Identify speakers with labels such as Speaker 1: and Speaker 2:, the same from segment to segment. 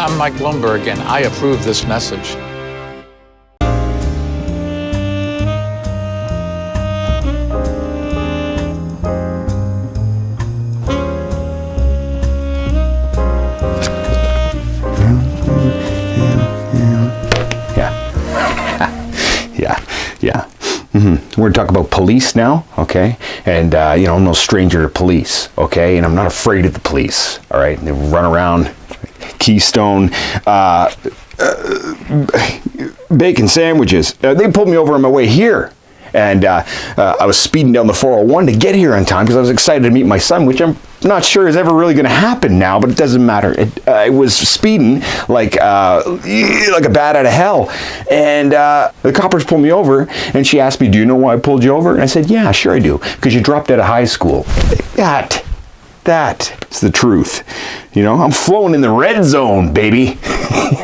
Speaker 1: I'm Mike Bloomberg, and I approve this message.
Speaker 2: Yeah. We're going to talk about police now, okay? And, you know, I'm no stranger to police, okay? And I'm not afraid of the police, all right? They run around, Keystone, bacon sandwiches. They pulled me over on my way here. And I was speeding down the 401 to get here on time because I was excited to meet my son, which I'm not sure is ever really going to happen now, but it doesn't matter. I was speeding like a bat out of hell. And the coppers pulled me over, and she asked me, do you know why I pulled you over? And I said, yeah, sure I do. Because you dropped out of high school. That is the truth. You know, I'm flowing in the red zone, baby.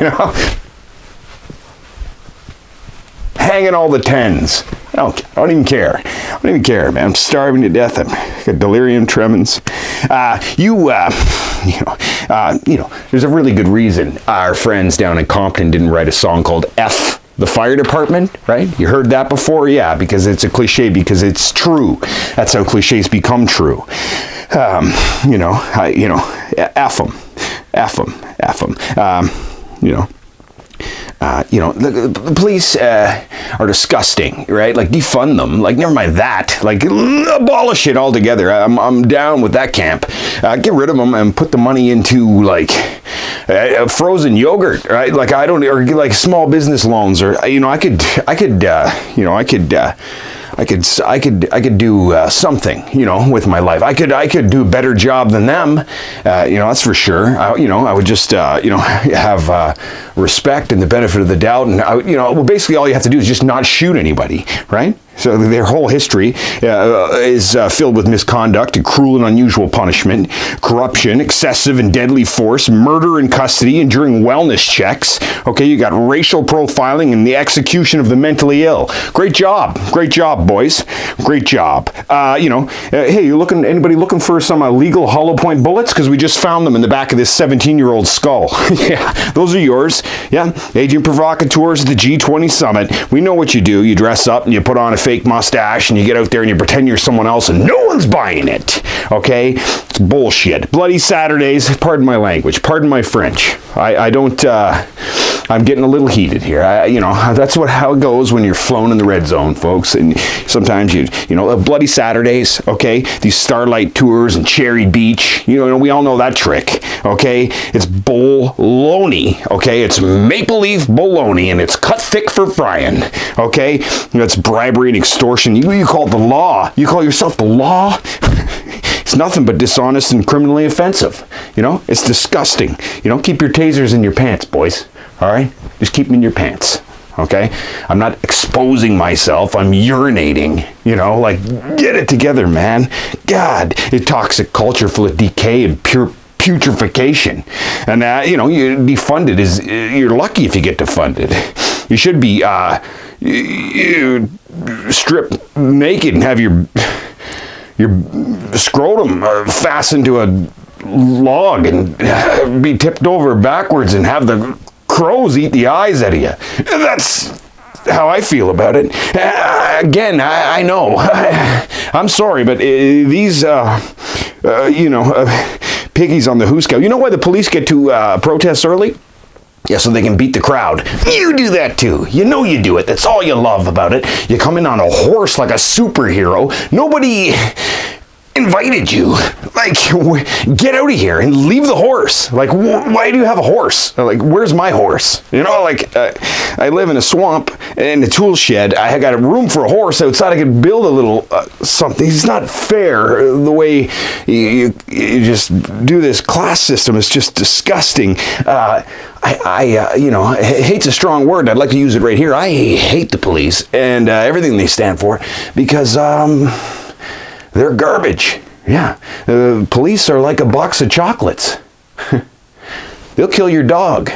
Speaker 2: You know? Hanging all the 10s. I don't even care. I don't even care, man. I'm starving to death. I've got delirium tremens. There's a really good reason our friends down in Compton didn't write a song called F the Fire Department, right? You heard that before? Yeah, because it's a cliche, because it's true. That's how cliches become true. F them. The police are disgusting, right? Like, defund them. Like, never mind that. Like, abolish it altogether. I'm down with that camp. Get rid of them and put the money into, like, frozen yogurt, right? Like, or like small business loans, or I could do something, with my life. I could do a better job than them, that's for sure. I would just, have respect and the benefit of the doubt, and basically all you have to do is just not shoot anybody, right? So their whole history is filled with misconduct, cruel and unusual punishment, corruption, excessive and deadly force, murder in custody, and during wellness checks. Okay, you got racial profiling and the execution of the mentally ill. Great job, boys. Great job. Hey, anybody looking for some illegal hollow point bullets? Because we just found them in the back of this 17-year-old skull. Yeah, those are yours. Yeah, agent provocateurs at the G20 summit. We know what you do. You dress up and you put on a fake mustache and you get out there and you pretend you're someone else and no one's buying it. Okay? It's bullshit. Bloody Saturdays, pardon my language, pardon my French. I'm getting a little heated here. That's how it goes when you're flown in the red zone, folks. And sometimes Bloody Saturdays, okay? These Starlight Tours and Cherry Beach, we all know that trick, okay? It's bologna, okay? It's maple leaf bologna, and it's cut thick for frying, okay? It's bribery and extortion. You call it the law. You call yourself the law? It's nothing but dishonest and criminally offensive. It's disgusting. Keep your tasers in your pants, boys. All right? Just keep them in your pants. Okay? I'm not exposing myself. I'm urinating. Get it together, man. God, a toxic culture full of decay and pure putrefaction. And, you defunded you're lucky if you get defunded. You should be, you strip naked and have your scrotum fastened to a log and be tipped over backwards and have the crows eat the eyes out of you. That's how I feel about it. Again, I know. I'm sorry, but these, piggies on the hoosegow. You know why the police get to protest early? Yeah, so they can beat the crowd. You do that too. You do it. That's all you love about it. You come in on a horse like a superhero. Nobody invited you. Like, get out of here and leave the horse. Like, why do you have a horse? Like, where's my horse? I live in a swamp in a tool shed. I got a room for a horse outside. I could build a little something. It's not fair the way you just do this class system. It's just disgusting. Hate's a strong word. I'd like to use it right here. I hate the police and everything they stand for because they're garbage. Yeah. Police are like a box of chocolates. They'll kill your dog.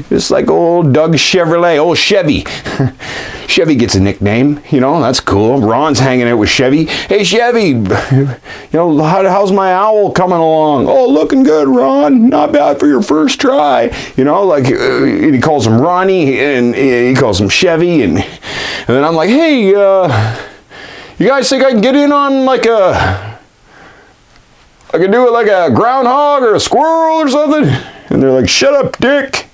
Speaker 2: Just like old Doug Chevrolet, old Chevy. Chevy gets a nickname, you know, that's cool. Ron's hanging out with Chevy. Hey, Chevy, you know, how's my owl coming along? Oh, looking good, Ron. Not bad for your first try. You know, like, he calls him Ronnie, and he calls him Chevy, and then I'm like, hey, you guys think I can get in on like I can do it like a groundhog or a squirrel or something? And they're like, shut up, Dick.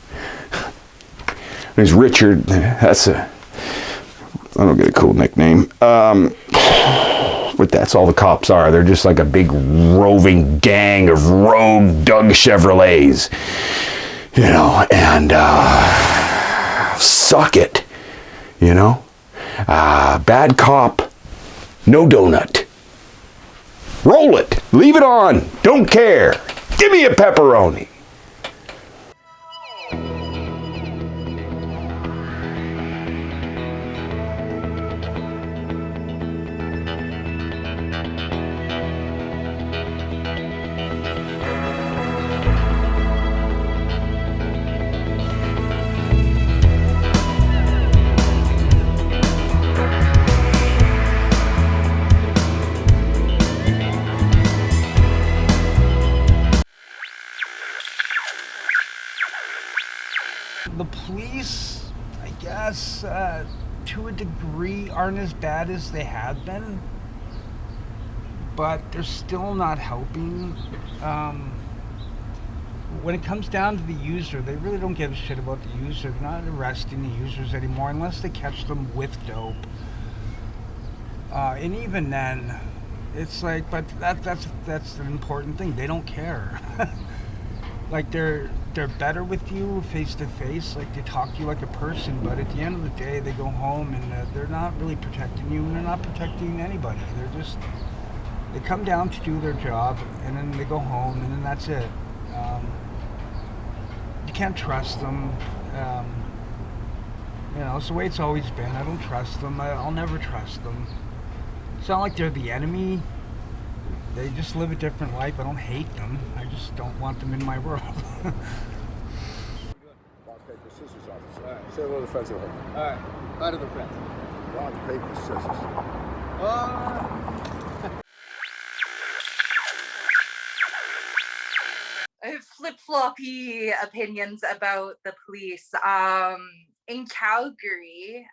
Speaker 2: And he's Richard. I don't get a cool nickname. But that's all the cops are. They're just like a big roving gang of rogue Doug Chevrolets. You know, and suck it. You know? Bad cop. No donut. Roll it. Leave it on. Don't care. Give me a pepperoni.
Speaker 3: The police, I guess, to a degree, aren't as bad as they have been, but they're still not helping. When it comes down to the user, they really don't give a shit about the user. They're not arresting the users anymore unless they catch them with dope. And even then, it's like, but that's an important thing. They don't care. Like they're better with you face to face, like they talk to you like a person, but at the end of the day they go home and they're not really protecting you, and they're not protecting anybody. They come down to do their job and then they go home and then that's it. You can't trust them. You know, it's the way it's always been. I don't trust them. I'll never trust them. It's not like they're the enemy. They just live a different life. I don't hate them. I just don't want them in my world.
Speaker 4: Rock, paper, scissors, officer. All right. Say hello to the friends at home.
Speaker 5: All right. Bye to the friends.
Speaker 4: Rock, paper, scissors.
Speaker 6: I have flip-floppy opinions about the police. In Calgary,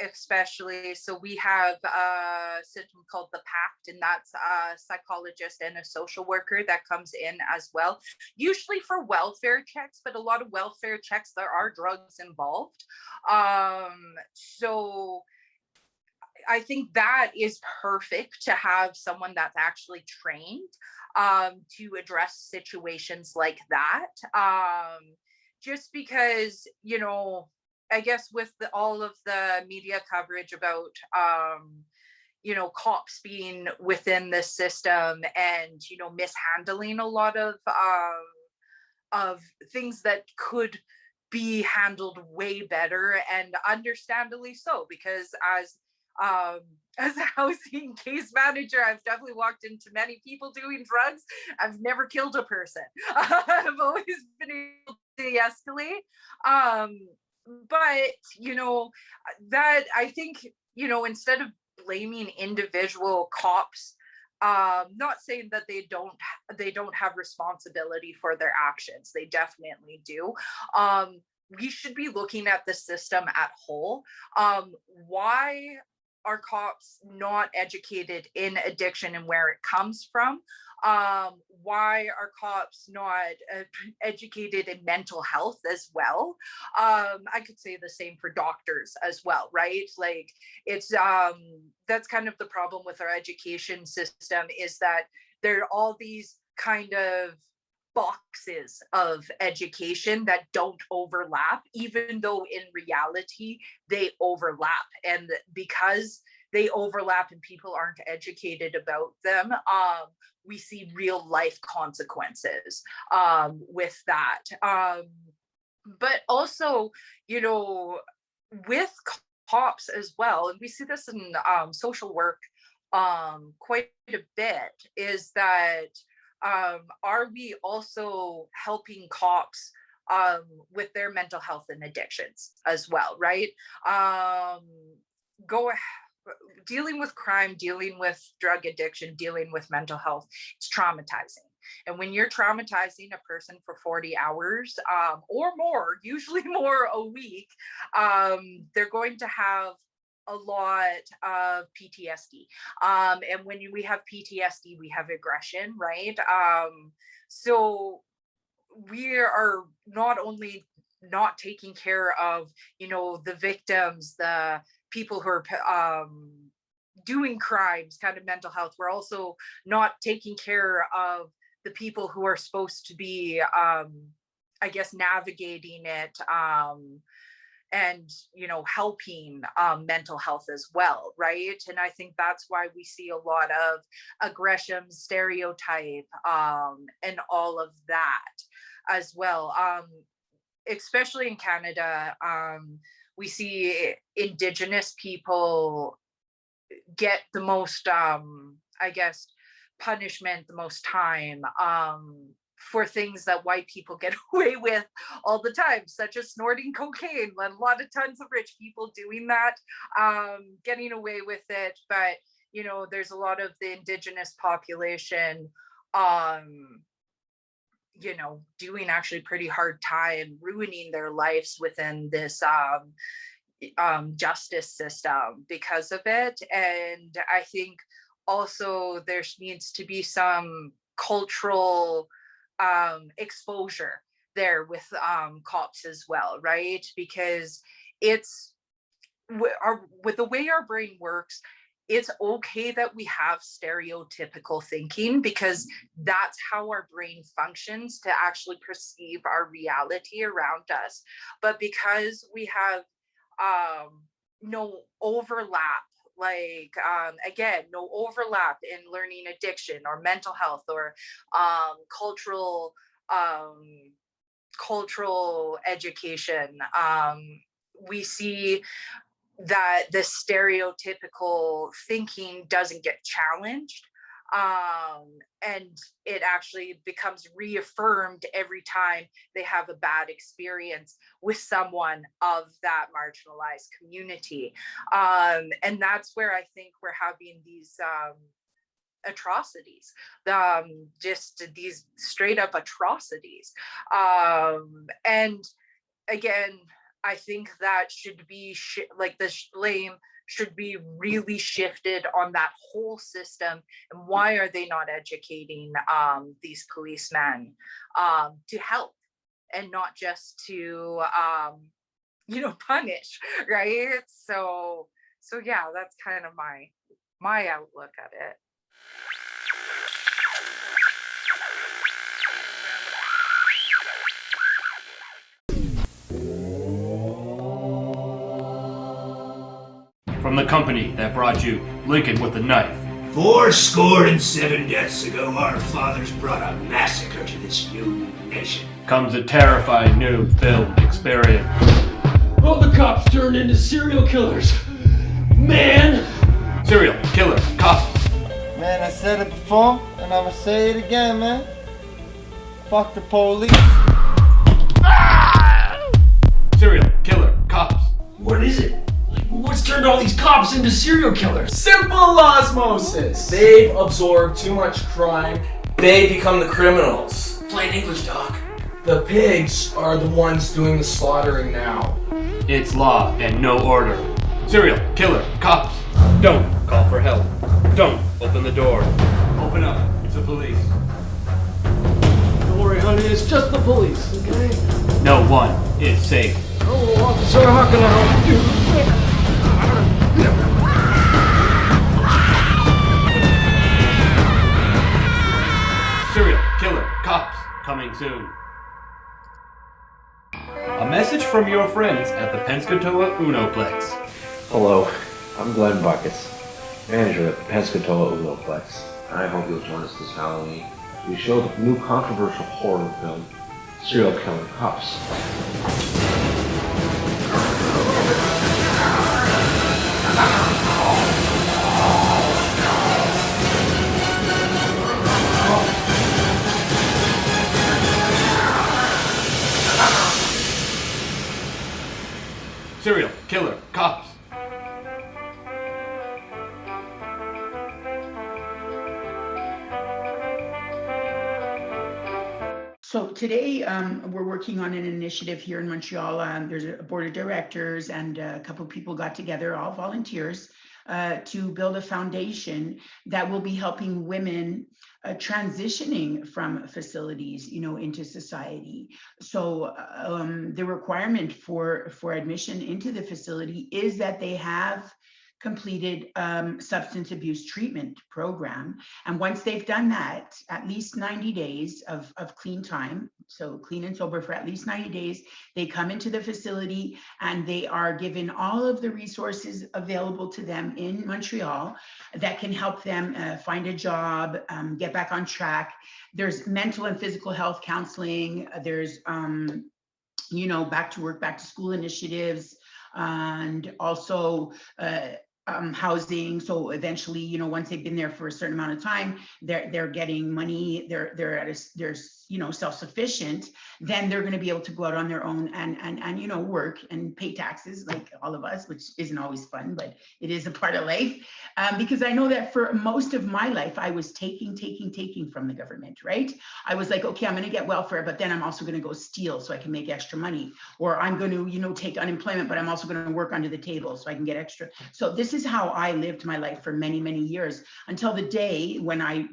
Speaker 6: especially, so we have a system called the PACT, and that's a psychologist and a social worker that comes in as well, usually for welfare checks, but a lot of welfare checks, there are drugs involved. So I think that is perfect to have someone that's actually trained to address situations like that. Just because, you know, I guess with all of the media coverage about, you know, cops being within the system and, you know, mishandling a lot of things that could be handled way better, and understandably so, because as a housing case manager, I've definitely walked into many people doing drugs. I've never killed a person. I've always been able to de-escalate. But, you know, that I think, you know, instead of blaming individual cops, not saying that they don't have responsibility for their actions. They definitely do. We should be looking at the system at whole. Why are cops not educated in addiction and where it comes from? Why are cops not educated in mental health as well? I could say the same for doctors as well, right? Like it's that's kind of the problem with our education system, is that there are all these kind of boxes of education that don't overlap, even though in reality they overlap. And because they overlap and people aren't educated about them, we see real life consequences with that. But also, you know, with cops as well, and we see this in social work quite a bit, is that are we also helping cops with their mental health and addictions as well, right? Dealing with crime, dealing with drug addiction, dealing with mental health, it's traumatizing. And when you're traumatizing a person for 40 hours or more, usually more a week, they're going to have a lot of PTSD. And when we have PTSD, we have aggression, right? So we are not only not taking care of, the victims, the people who are doing crimes, kind of mental health, we're also not taking care of the people who are supposed to be, I guess, navigating it and, helping mental health as well, right? And I think that's why we see a lot of aggression, stereotype, and all of that as well. Especially in Canada, we see Indigenous people get the most, I guess, punishment, the most time for things that white people get away with all the time, such as snorting cocaine. A lot of tons of rich people doing that, getting away with it. But, there's a lot of the Indigenous population, doing actually pretty hard time, ruining their lives within this justice system because of it. And I think also there needs to be some cultural exposure there with cops as well, right? Because it's with the way our brain works, it's okay that we have stereotypical thinking because that's how our brain functions to actually perceive our reality around us. But because we have no overlap, like again, no overlap in learning addiction or mental health or cultural education, we see that the stereotypical thinking doesn't get challenged, and it actually becomes reaffirmed every time they have a bad experience with someone of that marginalized community. And that's where I think we're having these atrocities, just these straight up atrocities. And again, I think that should be like the blame should be really shifted on that whole system. And why are they not educating these policemen to help and not just to punish, right? So yeah, that's kind of my outlook at it.
Speaker 5: From the company that brought you Lincoln with a Knife.
Speaker 7: 7 deaths ago, our fathers brought a massacre to this new nation.
Speaker 5: Comes a terrifying new film experience.
Speaker 8: All the cops turned into serial killers. Man!
Speaker 5: Serial killer cops.
Speaker 9: Man, I said it before, and I'ma say it again, man. Fuck the police.
Speaker 5: Serial killer cops.
Speaker 7: What is it? What's turned all these cops into serial killers?
Speaker 10: Simple osmosis. They've absorbed too much crime. They become the criminals.
Speaker 7: Plain English, Doc.
Speaker 10: The pigs are the ones doing the slaughtering now.
Speaker 5: It's law and no order. Serial killer cops. Don't call for help. Don't open the door. Open up. It's the police.
Speaker 8: Don't worry, honey, it's just the police, okay?
Speaker 5: No one is safe.
Speaker 8: Oh, officer, how can I help you?
Speaker 5: Serial killer cops coming soon. A message from your friends at the Pensacola Unoplex.
Speaker 11: Hello, I'm Glenn Buckets, manager at the Pensacola Unoplex. I hope you'll join us this Halloween. We show the new controversial horror film, Serial Killer Cops.
Speaker 12: So today we're working on an initiative here in Montreal. There's a board of directors and a couple of people got together, all volunteers, to build a foundation that will be helping women transitioning from facilities, into society. So the requirement for admission into the facility is that they have completed substance abuse treatment program. And once they've done that, at least 90 days of clean time, so clean and sober for at least 90 days, they come into the facility and they are given all of the resources available to them in Montreal that can help them find a job, get back on track. There's mental and physical health counseling. There's, back to work, back to school initiatives, and also housing. So eventually, once they've been there for a certain amount of time, they're getting money, they're self-sufficient, then they're going to be able to go out on their own and work and pay taxes like all of us, which isn't always fun, but it is a part of life. Because I know that for most of my life, I was taking from the government, right? I was like, okay, I'm going to get welfare, but then I'm also going to go steal so I can make extra money. Or I'm going to, take unemployment, but I'm also going to work under the table so I can get extra. So this is how I lived my life for many, many years until the day when I,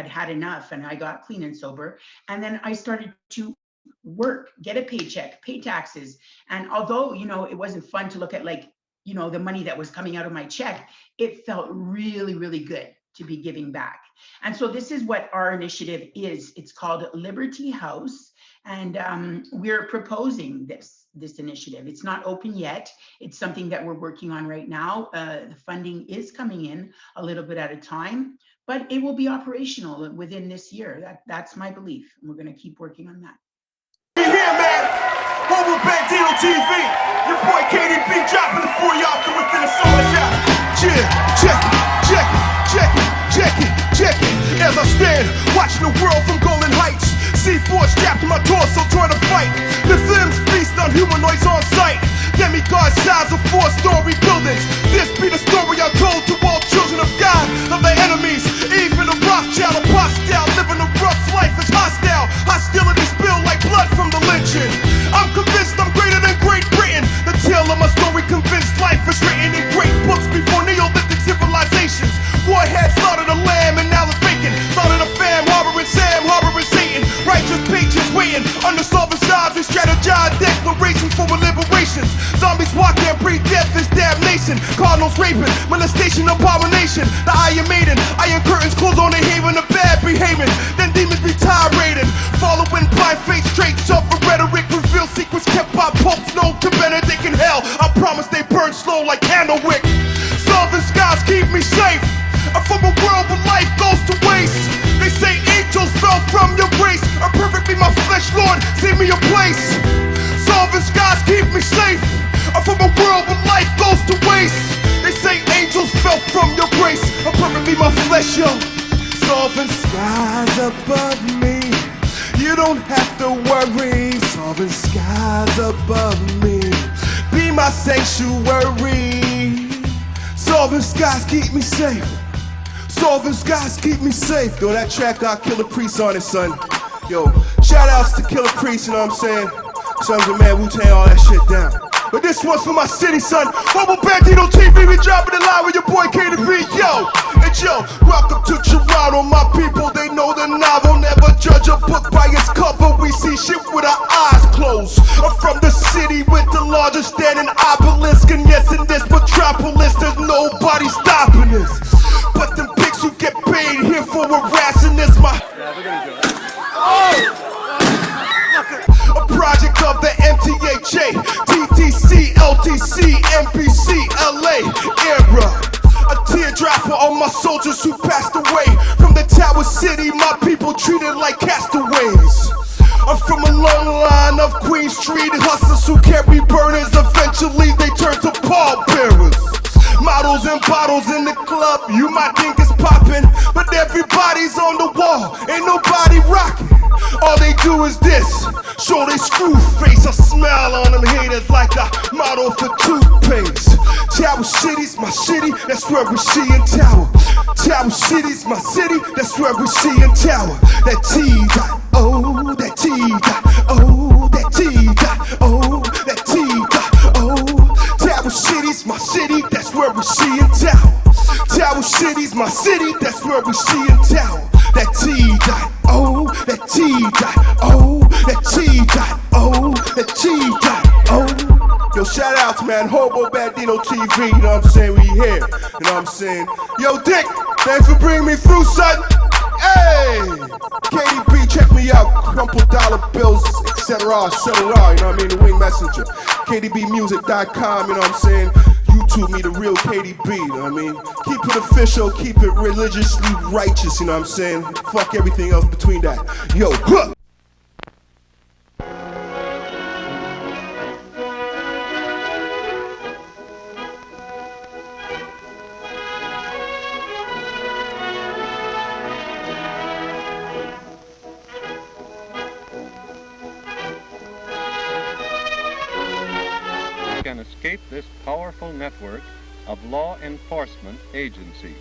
Speaker 12: had enough and I got clean and sober. And then I started to work, get a paycheck, pay taxes. And although, it wasn't fun to look at the money that was coming out of my check, it felt really, really good to be giving back. And so this is what our initiative is. It's called Liberty House. And we're proposing this initiative. It's not open yet. It's something that we're working on right now. The funding is coming in a little bit at a time, but it will be operational within this year. That's my belief. And we're going to keep working on that.
Speaker 13: Be here, man. Over Bandito TV. Your boy KDB dropping it for y'all from within a summer shot. Check it. As I stand, watching the world from Golden Heights. C4 strapped to my torso, trying to fight. The films feast on humanoids on sight. Demigod size of 4-story buildings. This be the story I told to all children of God, of the enemies. Even a Rothschild, a hostile, living a rough life is hostile. Hostility spill like blood from the lynching. I'm convinced I'm greater than Great Britain. The tale of my story convinced life is written in great books before Neolithic civilizations. Warheads slaughtered a lamb and now it's vacant. Started a fam, harboring Sam, harboring Satan. Righteous pages waiting, unsolved sides. We strategize declarations for liberations. Zombies walking and breathe death is damnation. Cardinals raping, molestation, abomination. The Iron Maiden, iron curtains close on the haven of bad behaving. Then demons be tirade. Following blind faith traits of a rhetoric. Reveal secrets kept by popes known to Benedict in hell. I promise they burn slow like candlewick. Southern skies keep me safe. I'm from a world where life goes to waste. They say angels fell from your grace. I'm perfectly my flesh, Lord, save me a place. Solving skies keep me safe. I'm from a world where life goes to waste. They say angels fell from your grace. I'm perfectly my flesh, yo. Solving skies above me. You don't have to worry. Solving skies above me. Be my sanctuary. Solving skies keep me safe. Solving skies keep me safe. Yo, that track got Killer Priest on it, son. Yo, shout outs to Killer Priest, you know what I'm saying? Sons of Man, Wu-Tang, all that shit down. But this one's for my city, son. Over Bandito TV, we dropping it live with your boy KDB, yo. And yo, welcome to Toronto, my people. They know the novel, never judge a book by its cover. We see shit with our eyes closed. I'm from the city with the largest standing obelisk. And yes, in this metropolis, there's nobody stopping us. But them pigs who get paid here for harassing this, my... A project of the MTHA, TTC, LTC, MPC, LA era. A teardrop for all my soldiers who passed away. From the Tower City, my people treated like castaways. I'm from a long line of Queen Street hustlers who carry burners. Eventually they turn to pallbearers. Models and bottles in the club, you might think it's poppin', but everybody's on the wall, ain't nobody rockin'. All they do is this, show they screw face. I smile on them haters like the model for toothpaste. Tower City's my city, that's where we see in Tower. Tower City's my city, that's where we see in Tower. That T.O, that T.O, that T.O, that T.O. Tower City's my city, that's where we see in Tower. Tower City's my city, that's where we see in Tower. That T.O, that T.O, that T.O, that T.O. Yo, shout outs, man. Hobo Bandino TV, you know what I'm saying? We here, you know what I'm saying? Yo, Dick, thanks for bringing me through, son. Hey, KDB, check me out. Crumpled dollar bills, etc., etc., you know what I mean? The Wing Messenger. KDBmusic.com, you know what I'm saying? YouTube me, the real KDB, you know what I mean? Keep it official, keep it religiously righteous, you know what I'm saying? Fuck everything else between that. Yo, huh!
Speaker 14: Can escape this powerful network of law enforcement agencies.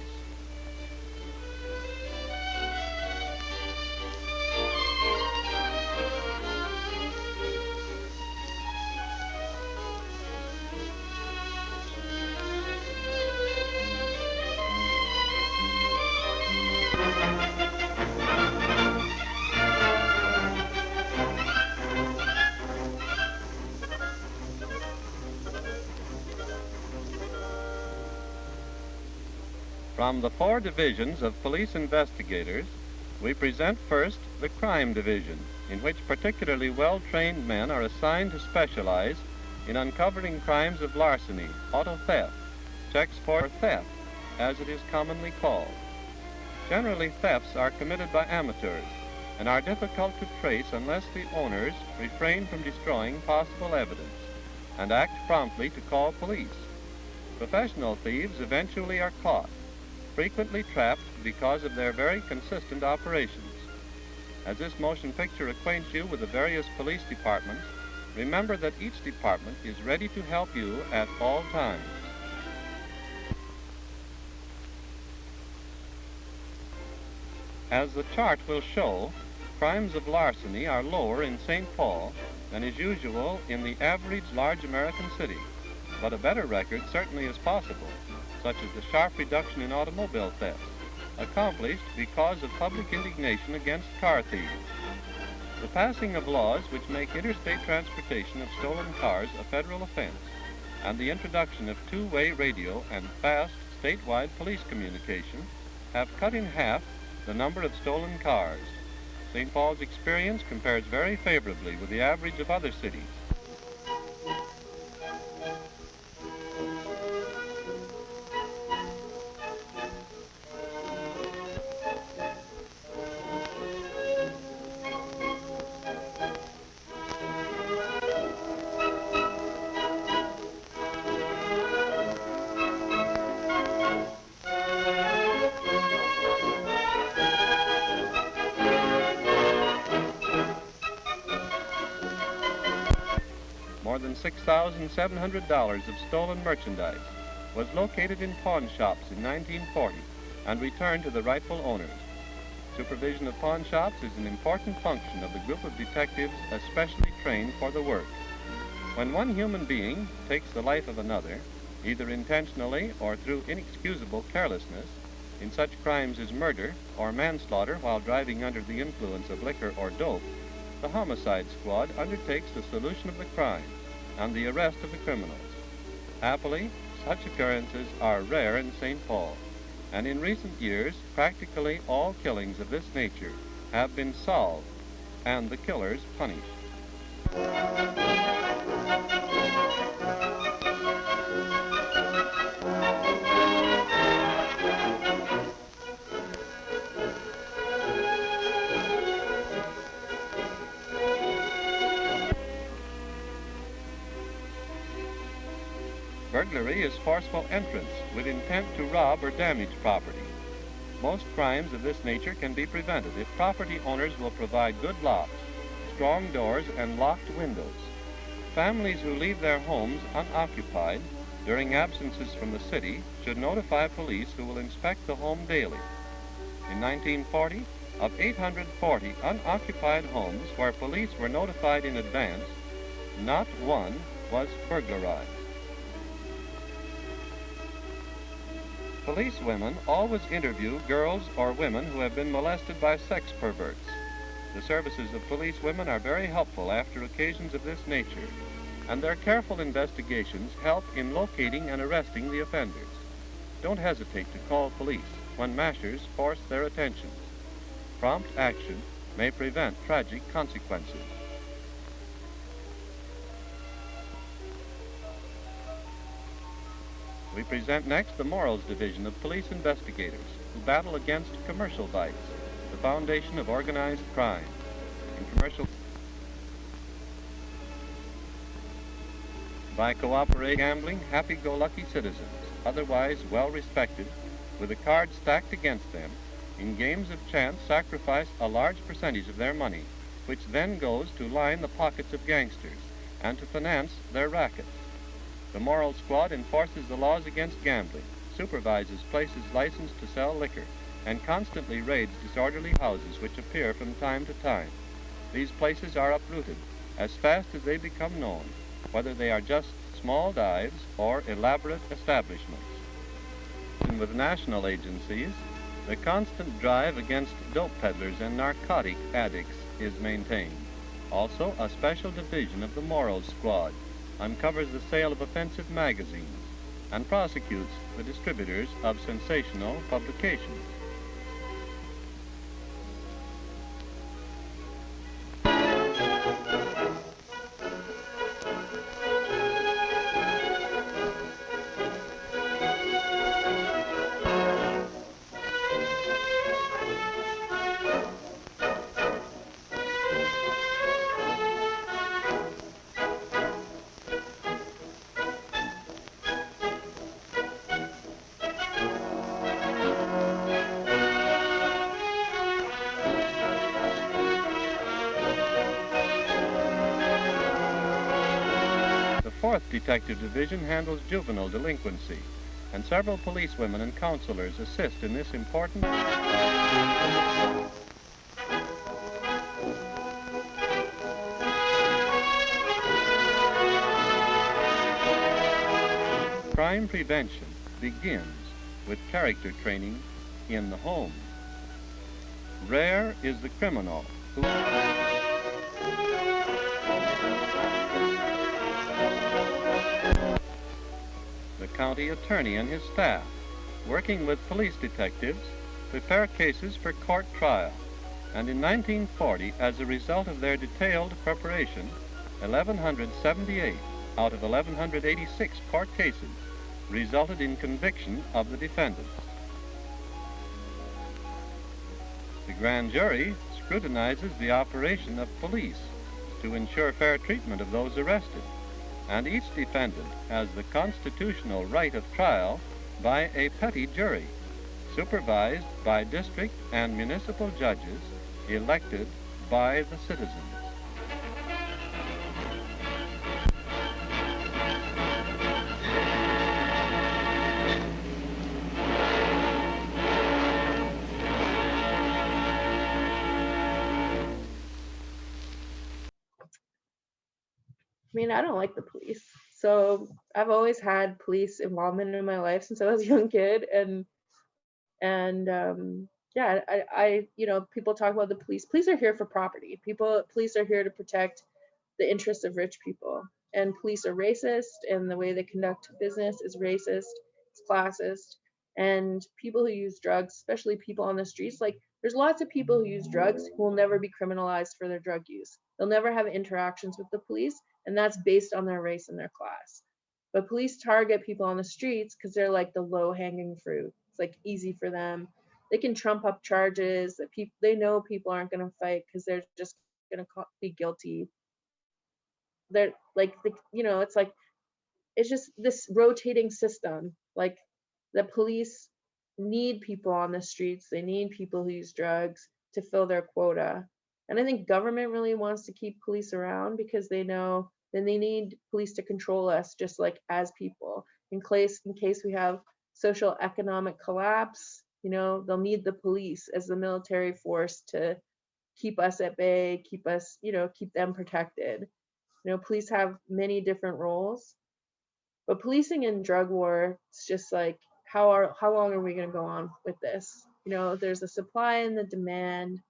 Speaker 14: From the 4 divisions of police investigators, we present first the crime division, in which particularly well-trained men are assigned to specialize in uncovering crimes of larceny, auto theft, checks for theft, as it is commonly called. Generally, thefts are committed by amateurs and are difficult to trace unless the owners refrain from destroying possible evidence and act promptly to call police. Professional thieves eventually are caught, frequently trapped because of their very consistent operations. As this motion picture acquaints you with the various police departments, remember that each department is ready to help you at all times. As the chart will show, crimes of larceny are lower in St. Paul than is usual in the average large American city, but a better record certainly is possible, such as the sharp reduction in automobile thefts, accomplished because of public indignation against car thieves. The passing of laws which make interstate transportation of stolen cars a federal offense, and the introduction of two-way radio and fast statewide police communication have cut in half the number of stolen cars. St. Paul's experience compares very favorably with the average of other cities. More than $6,700 of stolen merchandise was located in pawn shops in 1940 and returned to the rightful owners. Supervision of pawn shops is an important function of the group of detectives especially trained for the work. When one human being takes the life of another, either intentionally or through inexcusable carelessness, in such crimes as murder or manslaughter while driving under the influence of liquor or dope, the homicide squad undertakes the solution of the crime and the arrest of the criminals. Happily, such occurrences are rare in St. Paul, and in recent years, practically all killings of this nature have been solved and the killers punished. Burglary is forceful entrance with intent to rob or damage property. Most crimes of this nature can be prevented if property owners will provide good locks, strong doors, and locked windows. Families who leave their homes unoccupied during absences from the city should notify police, who will inspect the home daily. In 1940, of 840 unoccupied homes where police were notified in advance, not one was burglarized. Policewomen always interview girls or women who have been molested by sex perverts. The services of policewomen are very helpful after occasions of this nature, and their careful investigations help in locating and arresting the offenders. Don't hesitate to call police when mashers force their attentions. Prompt action may prevent tragic consequences. We present next the Morals Division of Police Investigators, who battle against commercial vice, the foundation of organized crime. In commercial, by cooperating gambling, happy-go-lucky citizens, otherwise well-respected, with a card stacked against them, in games of chance sacrifice a large percentage of their money, which then goes to line the pockets of gangsters and to finance their rackets. The Moral Squad enforces the laws against gambling, supervises places licensed to sell liquor, and constantly raids disorderly houses which appear from time to time. These places are uprooted as fast as they become known, whether they are just small dives or elaborate establishments. And with national agencies, the constant drive against dope peddlers and narcotic addicts is maintained. Also, a special division of the Morals Squad uncovers the sale of offensive magazines and prosecutes the distributors of sensational publications. The 4th Detective Division handles juvenile delinquency, and several policewomen and counselors assist in this important crime prevention begins with character training in the home. Rare is the criminal who the county attorney and his staff, working with police detectives, prepare cases for court trial. And in 1940, as a result of their detailed preparation, 1,178 out of 1,186 court cases resulted in conviction of the defendants. The grand jury scrutinizes the operation of police to ensure fair treatment of those arrested, and each defendant has the constitutional right of trial by a petty jury, supervised by district and municipal judges elected by the citizens.
Speaker 15: I mean, I don't like the police. So I've always had police involvement in my life since I was a young kid. Yeah, I you know, people talk about the police. Police are here for property. Police are here to protect the interests of rich people. And police are racist, and the way they conduct business is racist, it's classist. And people who use drugs, especially people on the streets, like there's lots of people who use drugs who will never be criminalized for their drug use. They'll never have interactions with the police, and that's based on their race and their class. But police target people on the streets because they're like the low-hanging fruit. It's like easy for them. They can trump up charges that they know people aren't going to fight because they're just going to be guilty. They're like, you know, it's just this rotating system. Like the police need people on the streets. They need people who use drugs to fill their quota. And I think government really wants to keep police around because they know then they need police to control us just like as people. In case we have social economic collapse, they'll need the police as the military force to keep us at bay, keep us, keep them protected. Police have many different roles, but policing in drug war, it's just like, how long are we going to go on with this? There's a supply and the demand.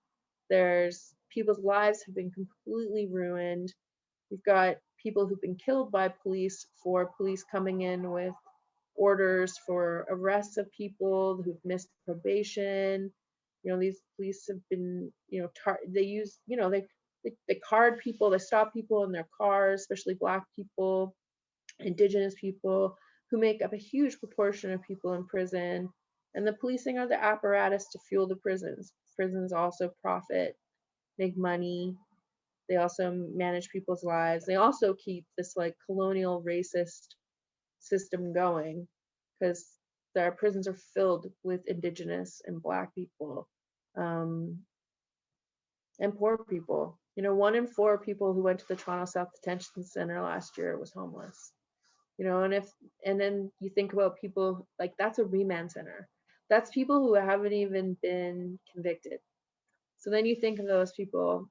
Speaker 15: There's people's lives have been completely ruined. We've got people who've been killed by police for police coming in with orders for arrests of people who've missed probation. These police have been, they use, they card people, they stop people in their cars, especially Black people, Indigenous people, who make up a huge proportion of people in prison. And the policing are the apparatus to fuel the prisons. Prisons also profit, make money. They also manage people's lives. They also keep this like colonial racist system going because our prisons are filled with Indigenous and Black people and poor people. 1 in 4 people who went to the Toronto South Detention Center last year was homeless. And then you think about people like that's a remand center. That's people who haven't even been convicted. So then you think of those people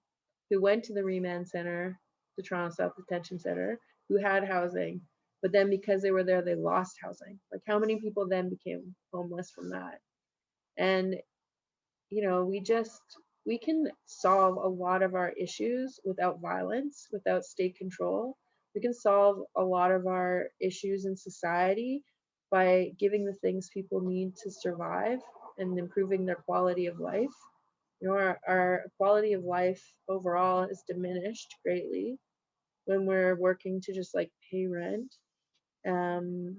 Speaker 15: who went to the remand center, the Toronto South Detention Center, who had housing, but then because they were there, they lost housing. Like how many people then became homeless from that? And, we can solve a lot of our issues without violence, without state control. We can solve a lot of our issues in society by giving the things people need to survive and improving their quality of life. Our quality of life overall is diminished greatly when we're working to just like pay rent. And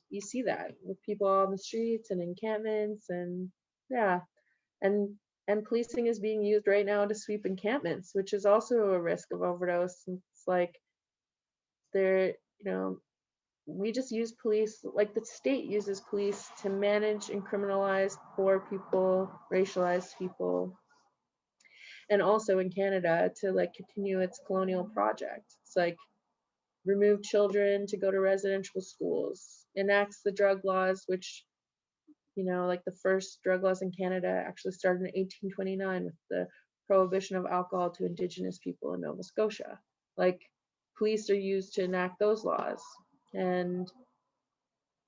Speaker 15: you see that with people on the streets and encampments and and policing is being used right now to sweep encampments, which is also a risk of overdose. It's like we just use police, like the state uses police to manage and criminalize poor people, racialized people, and also in Canada to like continue its colonial project. It's like remove children to go to residential schools, enacts the drug laws, which like the first drug laws in Canada actually started in 1829 with the prohibition of alcohol to Indigenous people in Nova Scotia. Like police are used to enact those laws. And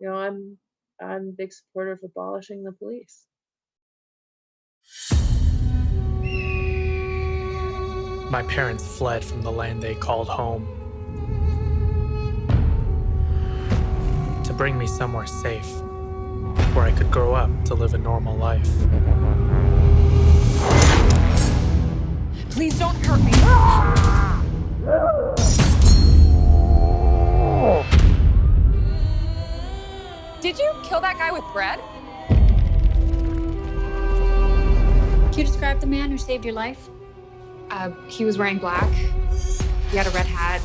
Speaker 15: I'm a big supporter of abolishing the police.
Speaker 16: My parents fled from the land they called home to bring me somewhere safe where I could grow up to live a normal life.
Speaker 6: Please don't hurt me.
Speaker 17: Did you kill that guy with bread?
Speaker 18: Can you describe the man who saved your life?
Speaker 17: He was wearing black. He had a red hat.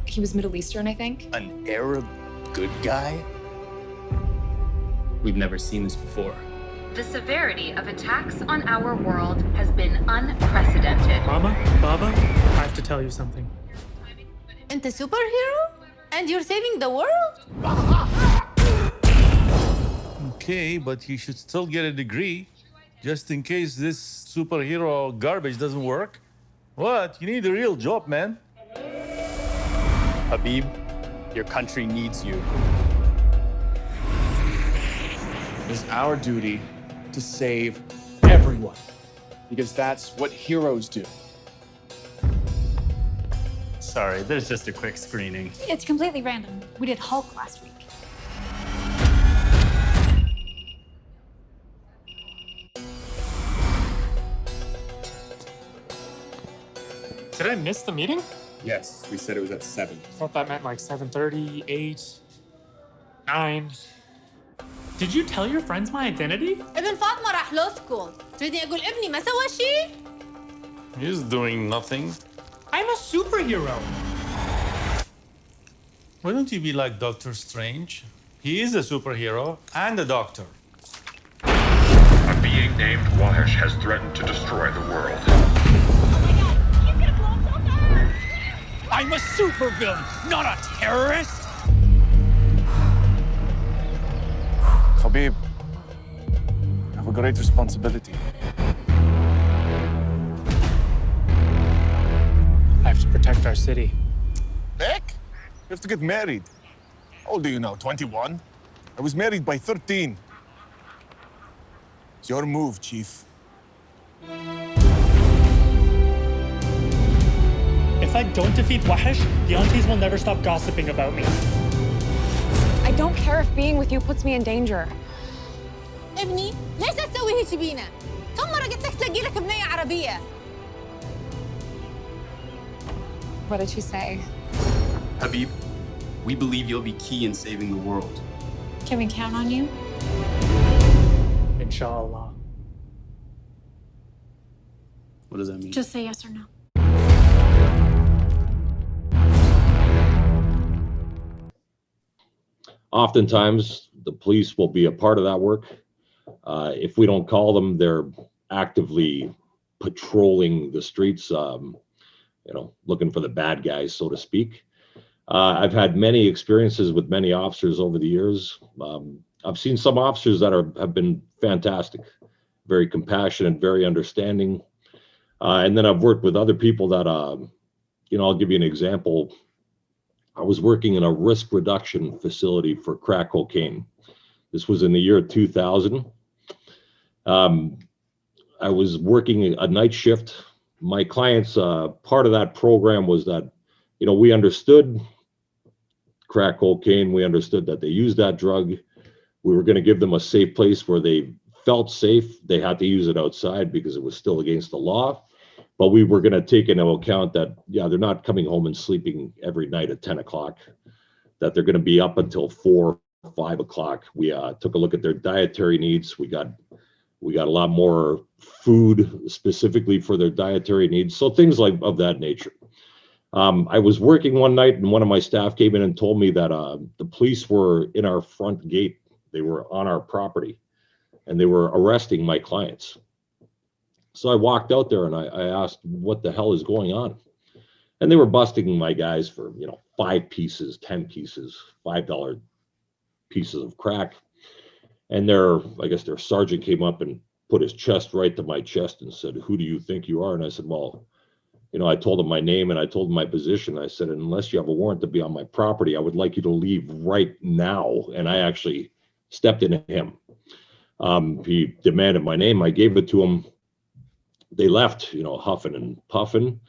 Speaker 17: He was Middle Eastern, I think.
Speaker 19: An Arab good guy? We've never seen this before.
Speaker 20: The severity of attacks on our world has been unprecedented.
Speaker 16: Mama, Baba, I have to tell you something.
Speaker 18: And the superhero? And you're saving the world?
Speaker 21: Okay, but he should still get a degree, just in case this superhero garbage doesn't work. What? You need a real job, man.
Speaker 19: Habib, your country needs you.
Speaker 10: It is our duty to save everyone, because that's what heroes do.
Speaker 19: Sorry, there's just a quick screening.
Speaker 18: It's completely random. We did Hulk last week.
Speaker 16: Did I miss the meeting?
Speaker 10: Yes, we said it was at 7.
Speaker 16: I thought that meant like 7:30, 8, 9. Did you tell your friends my identity?
Speaker 18: ابن فاطمة راح law school. تريدني أقول ابني ما سوى شيء؟
Speaker 21: He's doing nothing.
Speaker 16: I'm a superhero.
Speaker 21: Why don't you be like Doctor Strange? He is a superhero and a doctor.
Speaker 1: A being named Wahesh has threatened to destroy the world.
Speaker 16: I'm a supervillain, not a terrorist!
Speaker 21: Habib, you have a great responsibility.
Speaker 16: I have to protect our city.
Speaker 21: Heck? You have to get married. How old are you now, 21? I was married by 13. It's your move, Chief.
Speaker 16: If I don't defeat Wahesh, the aunties will never stop gossiping about me.
Speaker 17: I don't care if being with you puts me in danger.
Speaker 18: ابني ليش تسوي هيك بينا؟ كم مرة قلت لك تلاقي لك بنية عربية؟
Speaker 17: What did she say?
Speaker 22: Habib, we believe you'll be key in saving the world.
Speaker 17: Can we count on you?
Speaker 16: Inshallah.
Speaker 22: What does that mean?
Speaker 17: Just say yes or no.
Speaker 23: Oftentimes, the police will be a part of that work. If we don't call them, they're actively patrolling the streets, looking for the bad guys, so to speak. I've had many experiences with many officers over the years. I've seen some officers that have been fantastic, very compassionate, very understanding. And then I've worked with other people that, I'll give you an example. I was working in a risk reduction facility for crack cocaine. This was in the year 2000. I was working a night shift. My clients, part of that program was that, we understood crack cocaine. We understood that they used that drug. We were going to give them a safe place where they felt safe. They had to use it outside because it was still against the law. But we were going to take into account that, they're not coming home and sleeping every night at 10 o'clock, that they're going to be up until 4, 5 o'clock. We took a look at their dietary needs. We got a lot more food specifically for their dietary needs. So things of that nature. I was working one night and one of my staff came in and told me that the police were in our front gate. They were on our property and they were arresting my clients. So I walked out there and I asked, what the hell is going on? And they were busting my guys for, 5 pieces, 10 pieces, $5 pieces of crack. And their sergeant came up and put his chest right to my chest and said, who do you think you are? And I said, well, I told him my name and I told him my position. I said, unless you have a warrant to be on my property, I would like you to leave right now. And I actually stepped into him. He demanded my name. I gave it to him. They left, huffing and puffing.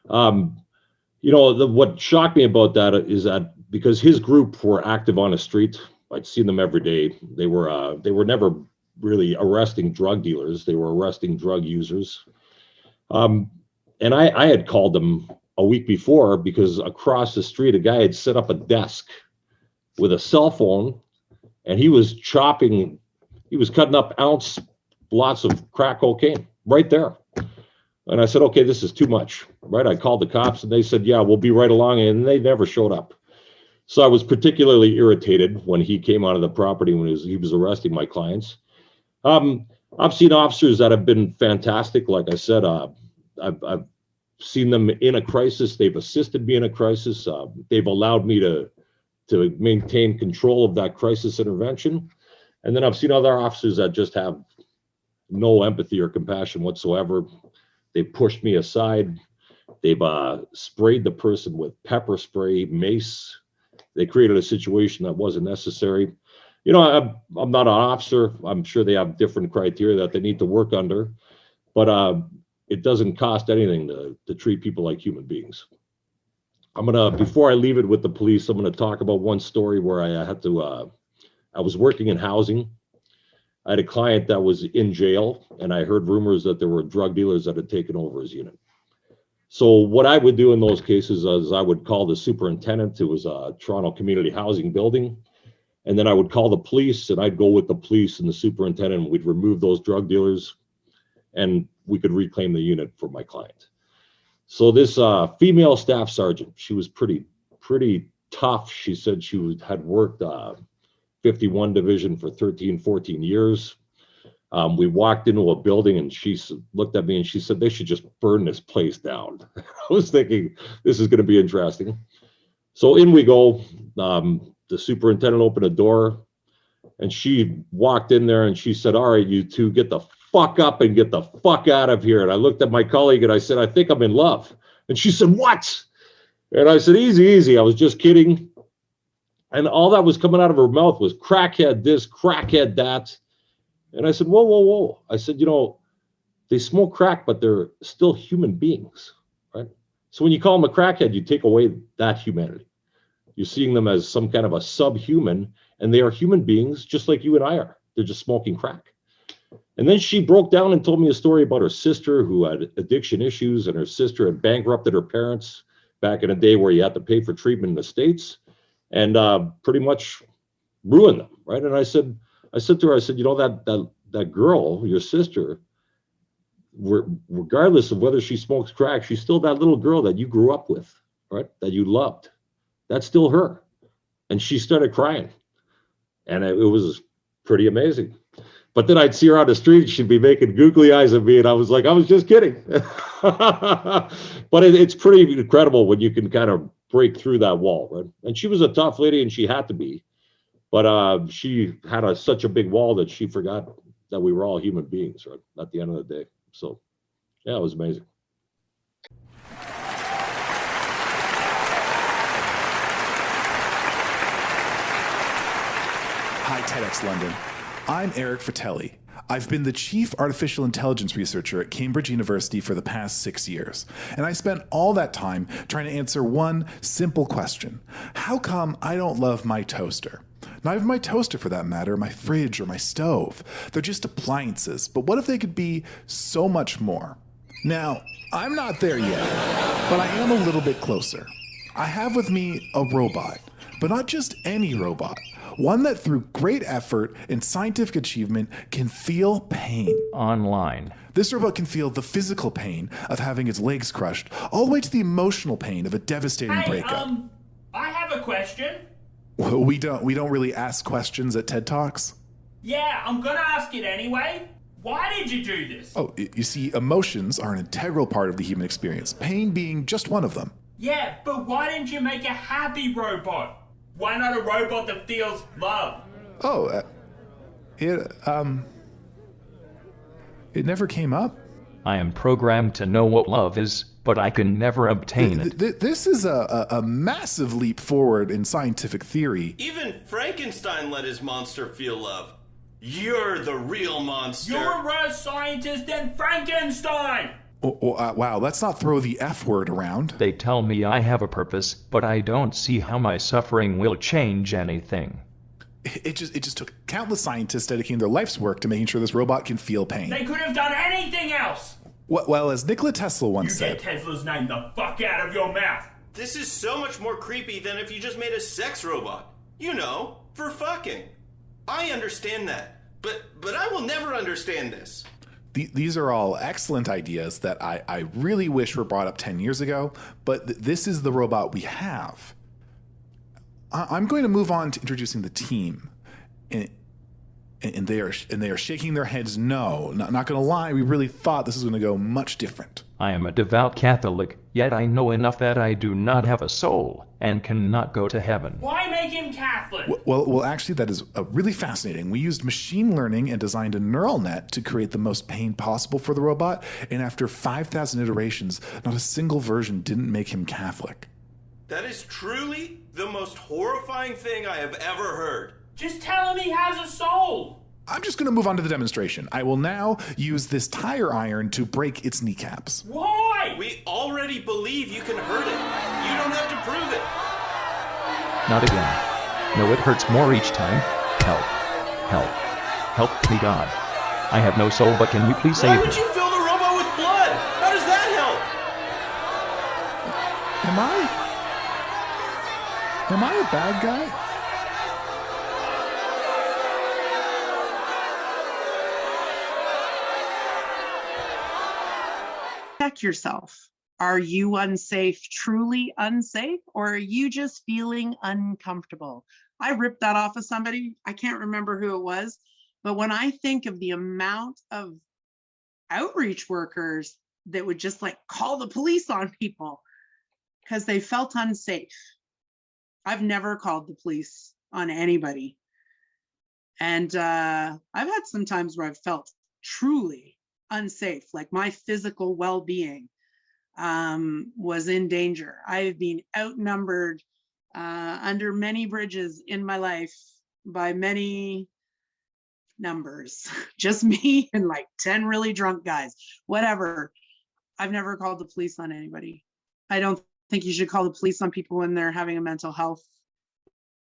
Speaker 23: What shocked me about that is that because his group were active on the street, I'd seen them every day. They were never really arresting drug dealers. They were arresting drug users. And I had called them a week before because across the street, a guy had set up a desk with a cell phone and he was cutting up lots of crack cocaine right there. And I said, okay, this is too much, right? I called the cops and they said, yeah, we'll be right along. And they never showed up. So I was particularly irritated when he came out of the property when he was arresting my clients. I've seen officers that have been fantastic. Like I said, I've seen them in a crisis. They've assisted me in a crisis. They've allowed me to maintain control of that crisis intervention. And then I've seen other officers that just have no empathy or compassion whatsoever. They pushed me aside. They've sprayed the person with pepper spray, mace. They created a situation that wasn't necessary. I'm not an officer. I'm sure they have different criteria that they need to work under, but it doesn't cost anything to treat people like human beings. Before I leave it with the police, I'm gonna talk about one story where I was working in housing. I had a client that was in jail and I heard rumors that there were drug dealers that had taken over his unit. So what I would do in those cases is I would call the superintendent, who was a Toronto Community Housing building, and then I would call the police and I'd go with the police and the superintendent and we'd remove those drug dealers and we could reclaim the unit for my client. So this female staff sergeant, she was pretty tough. She said she had worked 51 division for 13, 14 years. We walked into a building and she looked at me and she said, they should just burn this place down. I was thinking, this is going to be interesting. So in we go. The superintendent opened a door and she walked in there and she said, all right, you two, get the fuck up and get the fuck out of here. And I looked at my colleague and I said, I think I'm in love. And she said, what? And I said, easy, easy. I was just kidding. And all that was coming out of her mouth was crackhead this, crackhead that. And I said, whoa, whoa, whoa. I said, you know, they smoke crack, but they're still human beings, right? So when you call them a crackhead, you take away that humanity. You're seeing them as some kind of a subhuman, and they are human beings just like you and I are. They're just smoking crack. And then she broke down and told me a story about her sister who had addiction issues, and her sister had bankrupted her parents back in a day where you had to pay for treatment in the States, and pretty much ruined them, right? And I said to her, I said, you know, that girl, your sister, regardless of whether she smokes crack, she's still that little girl that you grew up with, right? That you loved. That's still her. And she started crying. And it was pretty amazing. But then I'd see her on the street, she'd be making googly eyes at me, and I was like, I was just kidding. But it's pretty incredible when you can kind of break through that wall, right? And she was a tough lady, and she had to be. But she had such a big wall that she forgot that we were all human beings, right? At the end of the day. So, yeah, it was amazing.
Speaker 2: Hi, TEDx London. I'm Eric Fratelli. I've been the chief artificial intelligence researcher at Cambridge University for the past 6 years, and I spent all that time trying to answer one simple question. How come I don't love my toaster? Not even my toaster for that matter, my fridge or my stove. They're just appliances, but what if they could be so much more? Now, I'm not there yet, but I am a little bit closer. I have with me a robot, but not just any robot. One that through great effort and scientific achievement can feel pain. Online. This robot can feel the physical pain of having its legs crushed, all the way to the emotional pain of a devastating breakup.
Speaker 3: I have a question.
Speaker 2: Well, we don't really ask questions at TED Talks.
Speaker 3: Yeah, I'm gonna ask it anyway. Why did you do this?
Speaker 2: Oh, you see, emotions are an integral part of the human experience, pain being just one of them.
Speaker 3: Yeah, but why didn't you make a happy robot? Why not a robot that feels love?
Speaker 2: Oh, it never came up.
Speaker 4: I am programmed to know what love is, but I can never obtain it.
Speaker 2: This is a massive leap forward in scientific theory.
Speaker 24: Even Frankenstein let his monster feel love. You're the real monster.
Speaker 3: You're a worse scientist than Frankenstein!
Speaker 2: Wow, let's not throw the F word around.
Speaker 4: They tell me I have a purpose, but I don't see how my suffering will change anything.
Speaker 2: It just took countless scientists dedicating their life's work to making sure this robot can feel pain.
Speaker 3: They could have done anything else!
Speaker 2: Well, as Nikola Tesla once said...
Speaker 3: Get Tesla's name the fuck out of your mouth!
Speaker 24: This is so much more creepy than if you just made a sex robot. You know, for fucking. I understand that, but I will never understand this.
Speaker 2: These are all excellent ideas that I really wish were brought up 10 years ago, but this is the robot we have. I'm going to move on to introducing the team. And they are shaking their heads no. Not going to lie, we really thought this was going to go much different.
Speaker 4: I am a devout Catholic, yet I know enough that I do not have a soul and cannot go to heaven.
Speaker 3: Why make him Catholic?
Speaker 2: Well, actually, that is really fascinating. We used machine learning and designed a neural net to create the most pain possible for the robot, and after 5,000 iterations, not a single version didn't make him Catholic.
Speaker 24: That is truly the most horrifying thing I have ever heard.
Speaker 3: Just tell him he has a soul.
Speaker 2: I'm just going to move on to the demonstration. I will now use this tire iron to break its kneecaps.
Speaker 3: Why?
Speaker 24: We already believe you can hurt it. You don't have to prove it.
Speaker 4: Not again. No, it hurts more each time. Help. Help. Help me, God. I have no soul, but can you please save me?
Speaker 24: Why would you fill the robot with blood? How does that help?
Speaker 2: Am I a bad guy?
Speaker 25: Check yourself. Are you unsafe, truly unsafe, or are you just feeling uncomfortable? I ripped that off of somebody. I can't remember who it was, but when I think of the amount of outreach workers that would just like call the police on people because they felt unsafe. I've never called the police on anybody. And I've had some times where I've felt truly unsafe, like my physical well-being was in danger. I've been outnumbered under many bridges in my life by many numbers, just me and like 10 really drunk guys, whatever. I've never called the police on anybody. I don't think you should call the police on people when they're having a mental health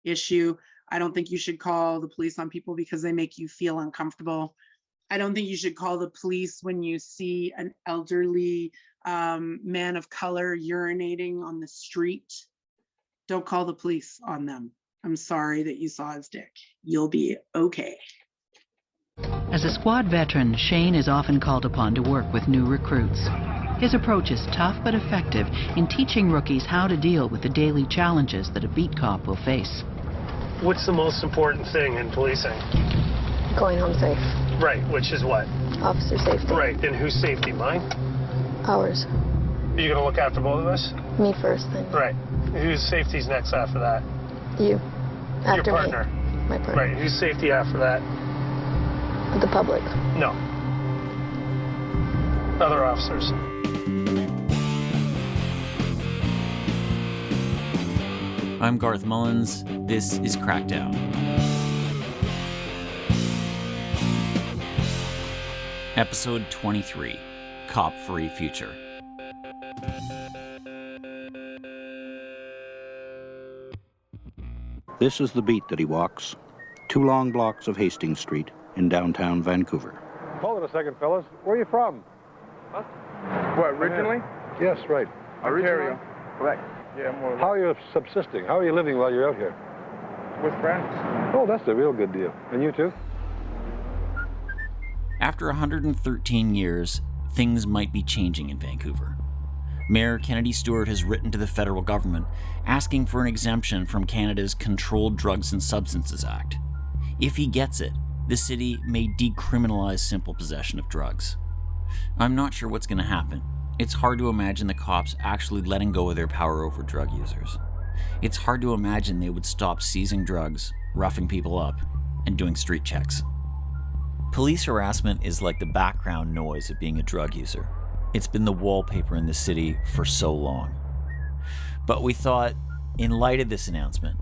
Speaker 25: issue. I don't think you should call the police on people because they make you feel uncomfortable. I don't think you should call the police when you see an elderly man of color urinating on the street. Don't call the police on them. I'm sorry that you saw his dick. You'll be okay.
Speaker 5: As a squad veteran, Shane is often called upon to work with new recruits. His approach is tough but effective in teaching rookies how to deal with the daily challenges that a beat cop will face.
Speaker 7: What's the most important thing in policing?
Speaker 8: Going home safe.
Speaker 7: Right, which is what?
Speaker 8: Officer safety.
Speaker 7: Right, and whose safety? Mine?
Speaker 8: Ours.
Speaker 7: Are you gonna look after both of us?
Speaker 8: Me first, then.
Speaker 7: Right. Whose safety's next after that?
Speaker 8: You. After
Speaker 7: your partner.
Speaker 8: Me. My partner.
Speaker 7: Right, whose safety after that?
Speaker 8: The public.
Speaker 7: No. Other officers.
Speaker 9: I'm Garth Mullins. This is Crackdown. Episode 23, Cop-Free Future.
Speaker 11: This is the beat that he walks. 2 long blocks of Hastings Street in downtown Vancouver.
Speaker 26: Hold it a second, fellas. Where are you from?
Speaker 27: Huh? What, originally?
Speaker 26: Yes, right.
Speaker 27: Ontario. Correct. Yeah, more or less.
Speaker 26: How are you subsisting? How are you living while you're out here?
Speaker 27: With friends.
Speaker 26: Oh, that's a real good deal. And you too?
Speaker 9: After 113 years, things might be changing in Vancouver. Mayor Kennedy Stewart has written to the federal government asking for an exemption from Canada's Controlled Drugs and Substances Act. If he gets it, the city may decriminalize simple possession of drugs. I'm not sure what's going to happen. It's hard to imagine the cops actually letting go of their power over drug users. It's hard to imagine they would stop seizing drugs, roughing people up, and doing street checks. Police harassment is like the background noise of being a drug user. It's been the wallpaper in the city for so long. But we thought, in light of this announcement,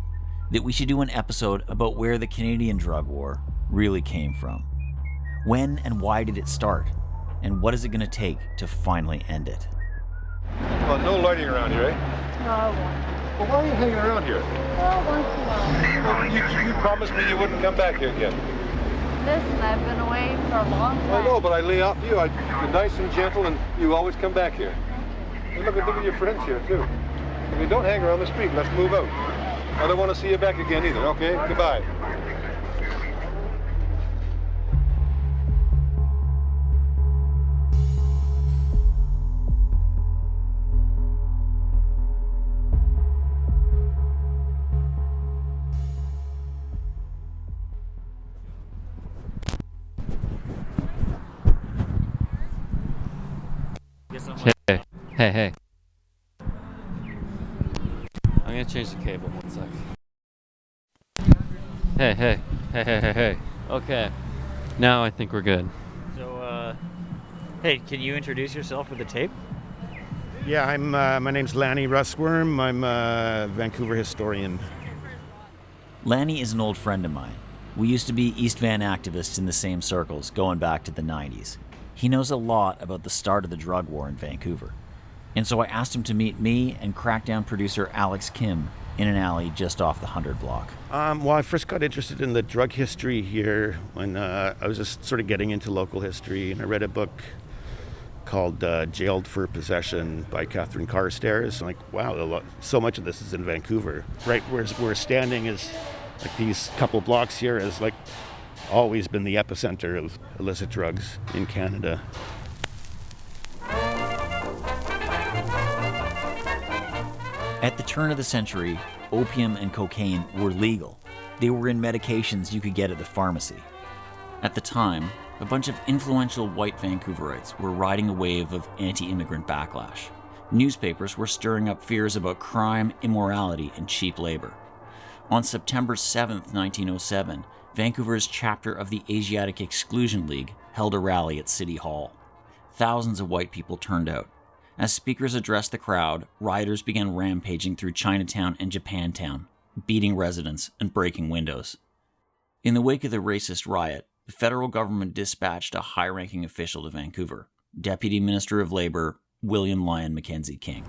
Speaker 9: that we should do an episode about where the Canadian drug war really came from. When and why did it start? And what is it going to take to finally end it?
Speaker 26: Well, no lighting around here, eh?
Speaker 8: No, I won't.
Speaker 26: Well, why are you hanging around here?
Speaker 8: Well, once in a while.
Speaker 26: You promised me you wouldn't come back here again.
Speaker 8: Listen, I've been away for a long time.
Speaker 26: I know, but I lay off you. You're nice and gentle, and you always come back here. And look at your friends here, too. I mean, don't hang around the street. Let's move out. I don't want to see you back again either, okay? Goodbye.
Speaker 28: Hey. I'm gonna change the cable, 1 sec. Hey. Okay. Now I think we're good.
Speaker 9: So, hey, can you introduce yourself for the tape?
Speaker 29: Yeah, I'm. My name's Liane Russworm. I'm a Vancouver historian.
Speaker 9: Lanny is an old friend of mine. We used to be East Van activists in the same circles, going back to the 90s. He knows a lot about the start of the drug war in Vancouver. And so I asked him to meet me and Crackdown producer Alex Kim in an alley just off the 100 block.
Speaker 29: Well, I first got interested in the drug history here when I was just sort of getting into local history, and I read a book called Jailed for Possession by Catherine Carstairs. I'm like, wow, so much of this is in Vancouver. Right where we're standing is like these couple blocks here has like always been the epicenter of illicit drugs in Canada.
Speaker 9: At the turn of the century, opium and cocaine were legal, They were in medications you could get at the pharmacy. At the time, a bunch of influential white Vancouverites were riding a wave of anti-immigrant backlash. Newspapers were stirring up fears about crime, immorality, and cheap labor. On September 7, 1907, Vancouver's chapter of the Asiatic Exclusion League held a rally at City Hall. Thousands of white people turned out. As speakers addressed the crowd, rioters began rampaging through Chinatown and Japantown, beating residents and breaking windows. In the wake of the racist riot, the federal government dispatched a high-ranking official to Vancouver, Deputy Minister of Labor William Lyon Mackenzie King.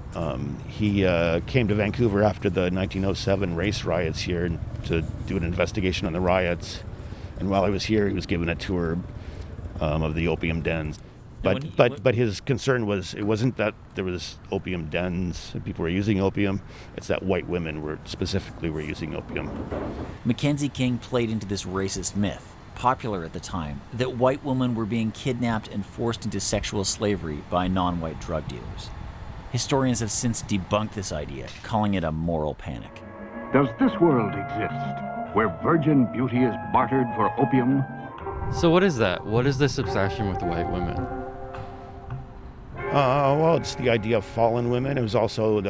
Speaker 29: He came to Vancouver after the 1907 race riots here to do an investigation on the riots. And while he was here, he was given a tour of the opium dens. But his concern was, it wasn't that there was opium dens and people were using opium, it's that white women were using opium.
Speaker 9: Mackenzie King played into this racist myth, popular at the time, that white women were being kidnapped and forced into sexual slavery by non-white drug dealers. Historians have since debunked this idea, calling it a moral panic.
Speaker 1: Does this world exist where virgin beauty is bartered for opium?
Speaker 28: So what is that? What is this obsession with white women?
Speaker 29: Well, it's the idea of fallen women. It was also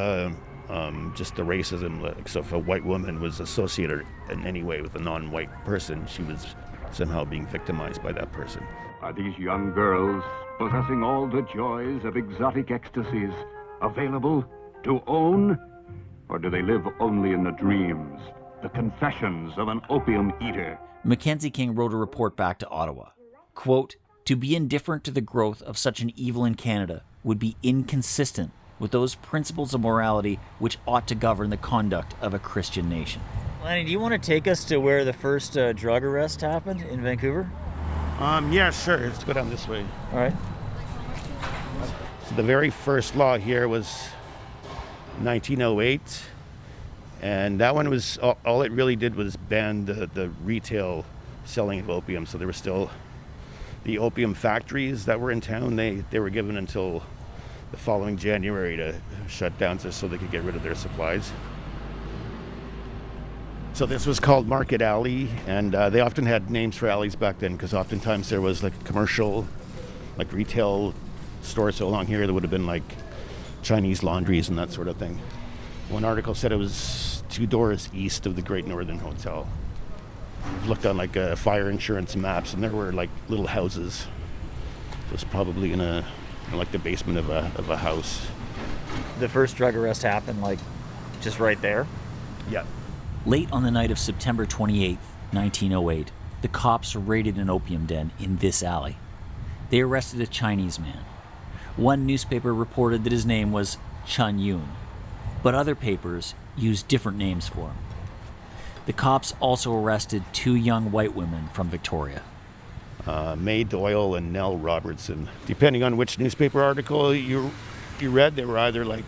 Speaker 29: just the racism. Like, so if a white woman was associated in any way with a non-white person, she was somehow being victimized by that person.
Speaker 1: Are these young girls possessing all the joys of exotic ecstasies available to own? Or do they live only in the dreams, the confessions of an opium eater?
Speaker 9: Mackenzie King wrote a report back to Ottawa. Quote, "To be indifferent to the growth of such an evil in Canada would be inconsistent with those principles of morality which ought to govern the conduct of a Christian nation." Lanny, do you want to take us to where the first drug arrest happened in Vancouver?
Speaker 29: Yeah, sure. Let's go down this way.
Speaker 9: All right.
Speaker 29: So the very first law here was 1908, and that one was, all it really did was ban the retail selling of opium. So there were still the opium factories that were in town. They were given until the following January to shut down so they could get rid of their supplies. So this was called Market Alley, and they often had names for alleys back then because oftentimes there was like commercial, like retail stores. So along here there would have been like Chinese laundries and that sort of thing. One article said it was 2 doors east of the Great Northern Hotel. I've looked on like fire insurance maps, and there were like little houses. It was probably in like the basement of a house.
Speaker 9: The first drug arrest happened like just right there?
Speaker 29: Yeah.
Speaker 9: Late on the night of September 28th, 1908, the cops raided an opium den in this alley. They arrested a Chinese man. One newspaper reported that his name was Chun Yun, but other papers used different names for him. The cops also arrested 2 young white women from Victoria.
Speaker 29: Mae Doyle and Nell Robertson. Depending on which newspaper article you read, they were either like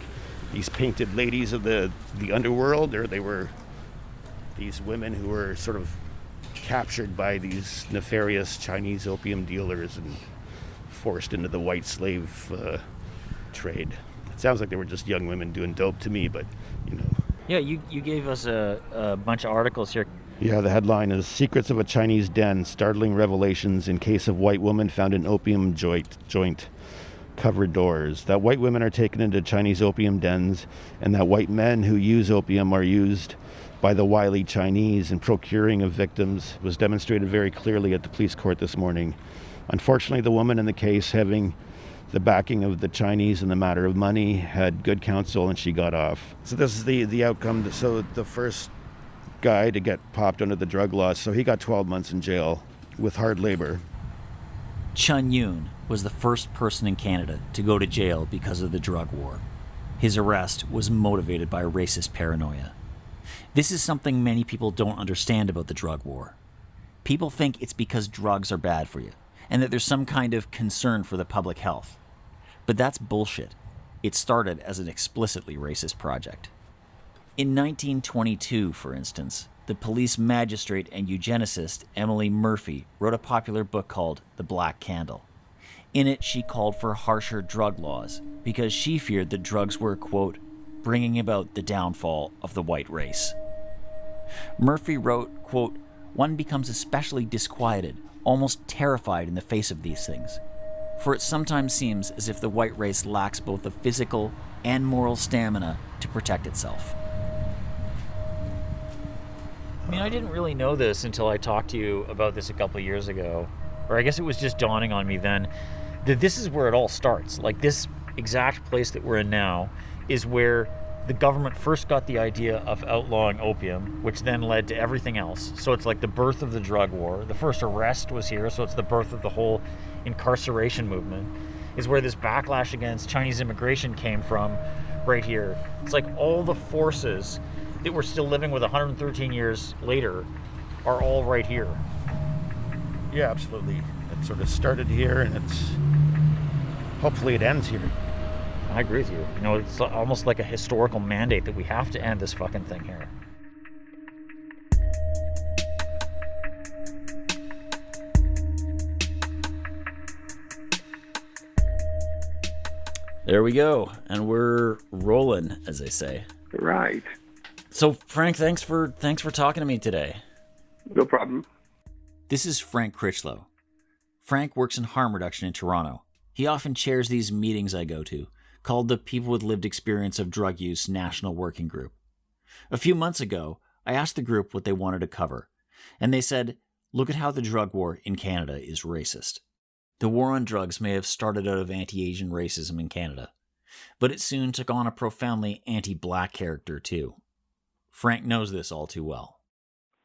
Speaker 29: these painted ladies of the underworld, or they were these women who were sort of captured by these nefarious Chinese opium dealers and forced into the white slave trade. It sounds like they were just young women doing dope to me, but you know.
Speaker 9: Yeah, you gave us a bunch of articles here.
Speaker 29: Yeah, the headline is Secrets of a Chinese Den, Startling Revelations in Case of White Woman Found in Opium Joint, Covered Doors. That white women are taken into Chinese opium dens, and that white men who use opium are used by the wily Chinese in procuring of victims was demonstrated very clearly at the police court this morning. Unfortunately, the woman in the case, having the backing of the Chinese in the matter of money, had good counsel and she got off. So this is the outcome. So the first guy to get popped under the drug laws, so he got 12 months in jail with hard labor.
Speaker 9: Chun Yun was the first person in Canada to go to jail because of the drug war. His arrest was motivated by racist paranoia. This is something many people don't understand about the drug war. People think it's because drugs are bad for you, and that there's some kind of concern for the public health. But that's bullshit. It started as an explicitly racist project. In 1922, for instance, the police magistrate and eugenicist Emily Murphy wrote a popular book called The Black Candle. In it, she called for harsher drug laws because she feared that drugs were, quote, bringing about the downfall of the white race. Murphy wrote, quote, "One becomes especially disquieted, almost terrified in the face of these things. For it sometimes seems as if the white race lacks both the physical and moral stamina to protect itself."
Speaker 6: I mean, I didn't really know this until I talked to you about this a couple of years ago. Or I guess it was just dawning on me then that this is where it all starts. Like, this exact place that we're in now is where the government first got the idea of outlawing opium, which then led to everything else. So it's like the birth of the drug war. The first arrest was here, so it's the birth of the whole incarceration movement. Is where this backlash against Chinese immigration came from, right here. It's like all the forces that we're still living with 113 years later are all right here.
Speaker 29: Yeah, absolutely. It sort of started here, and hopefully it ends here.
Speaker 6: I agree with you. You know, it's almost like a historical mandate that we have to end this fucking thing here.
Speaker 9: There we go, and we're rolling, as they say.
Speaker 10: Right.
Speaker 9: So, Frank, thanks for talking to me today.
Speaker 10: No problem.
Speaker 9: This is Frank Critchlow. Frank works in harm reduction in Toronto. He often chairs these meetings I go to, called the People with Lived Experience of Drug Use National Working Group. A few months ago, I asked the group what they wanted to cover, and they said, look at how the drug war in Canada is racist. The war on drugs may have started out of anti-Asian racism in Canada, but it soon took on a profoundly anti-black character too. Frank knows this all too well.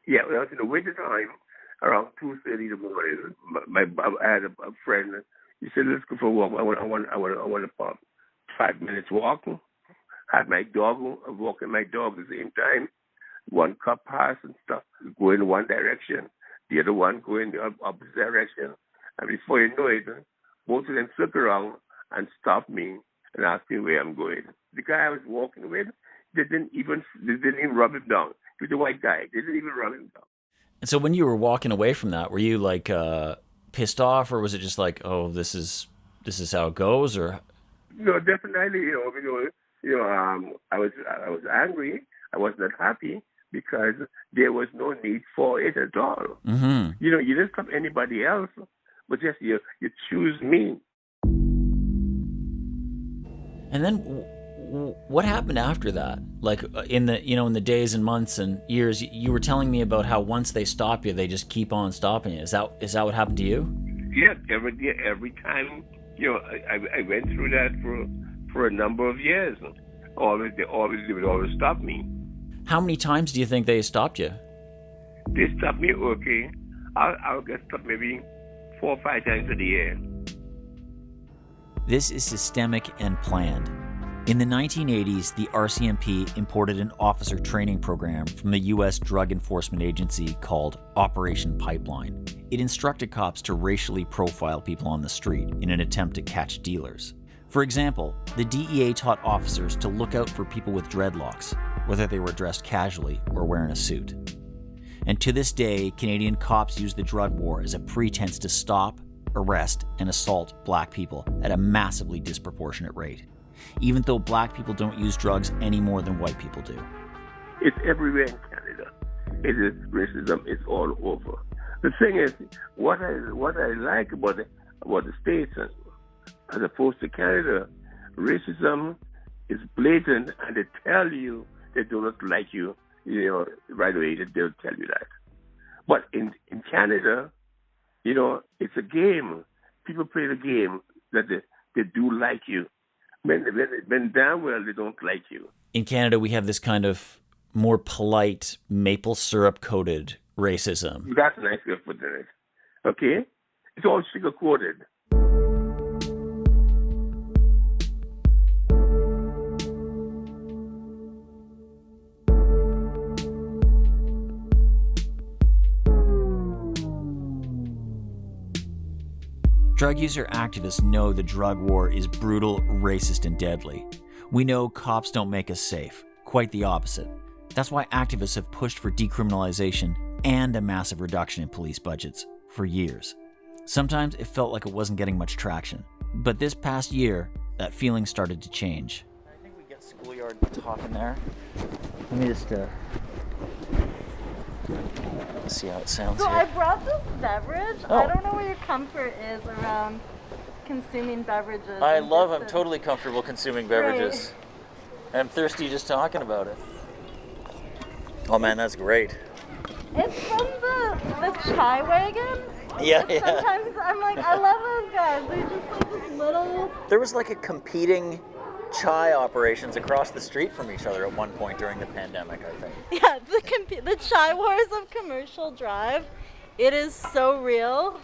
Speaker 10: Yeah, well, in the winter time, around 2:30 in the morning, I had a friend. He said, "Let's go for a walk. I want to pop 5 minutes walk." Had my dog walking my dog at the same time. One cop passed and stuff, go in one direction, the other one go in the opposite direction, and before you know it, both of them circle around and stop me and ask me where I'm going. The guy I was walking with, they didn't even rub him down. He was a white guy. They didn't even rub him down.
Speaker 9: And so when you were walking away from that, were you like pissed off, or was it just like, oh, this is how it goes, or?
Speaker 10: No, definitely. I was angry. I was not happy because there was no need for it at all.
Speaker 9: Mm-hmm.
Speaker 10: You didn't stop anybody else, but just you choose me.
Speaker 9: And then what happened after that? Like in the days and months and years, you were telling me about how once they stop you, they just keep on stopping you. Is that what happened to you?
Speaker 10: Yeah, every time. I went through that for a number of years. They would always stop me.
Speaker 9: How many times do you think they stopped you?
Speaker 10: They stopped me, okay. I'll get stopped maybe 4 or 5 times a year.
Speaker 9: This is systemic and planned. In the 1980s, the RCMP imported an officer training program from the U.S. Drug Enforcement Agency called Operation Pipeline. It instructed cops to racially profile people on the street in an attempt to catch dealers. For example, the DEA taught officers to look out for people with dreadlocks, whether they were dressed casually or wearing a suit. And to this day, Canadian cops use the drug war as a pretense to stop, arrest, and assault black people at a massively disproportionate rate, even though black people don't use drugs any more than white people do.
Speaker 10: It's everywhere in Canada. It is racism. It's all over. The thing is, what I like about the States, as opposed to Canada, racism is blatant, and they tell you they do not like you, right away. They'll tell you that. But in Canada, it's a game. People play the game that they do like you. When damn well they don't like you.
Speaker 9: In Canada, we have this kind of more polite, maple syrup-coated racism.
Speaker 10: That's a nice way of putting it. Okay? It's all sugar-coated.
Speaker 9: Drug user activists know the drug war is brutal, racist, and deadly. We know cops don't make us safe. Quite the opposite. That's why activists have pushed for decriminalization and a massive reduction in police budgets for years. Sometimes it felt like it wasn't getting much traction. But this past year, that feeling started to change.
Speaker 6: I think we get schoolyard talk in there. Let me just See how it sounds
Speaker 12: So
Speaker 6: here.
Speaker 12: I brought this beverage.
Speaker 6: Oh.
Speaker 12: I don't know where your comfort is around consuming beverages.
Speaker 6: I'm totally comfortable consuming beverages. I'm thirsty just talking about it. Oh man, that's great.
Speaker 12: It's from the chai wagon.
Speaker 6: Yeah.
Speaker 12: Sometimes I'm like, I love those guys. They're just like this little...
Speaker 6: There was like a competing chai operations across the street from each other at one point during the pandemic, I think.
Speaker 12: Yeah, the chai wars of Commercial Drive. It is so real.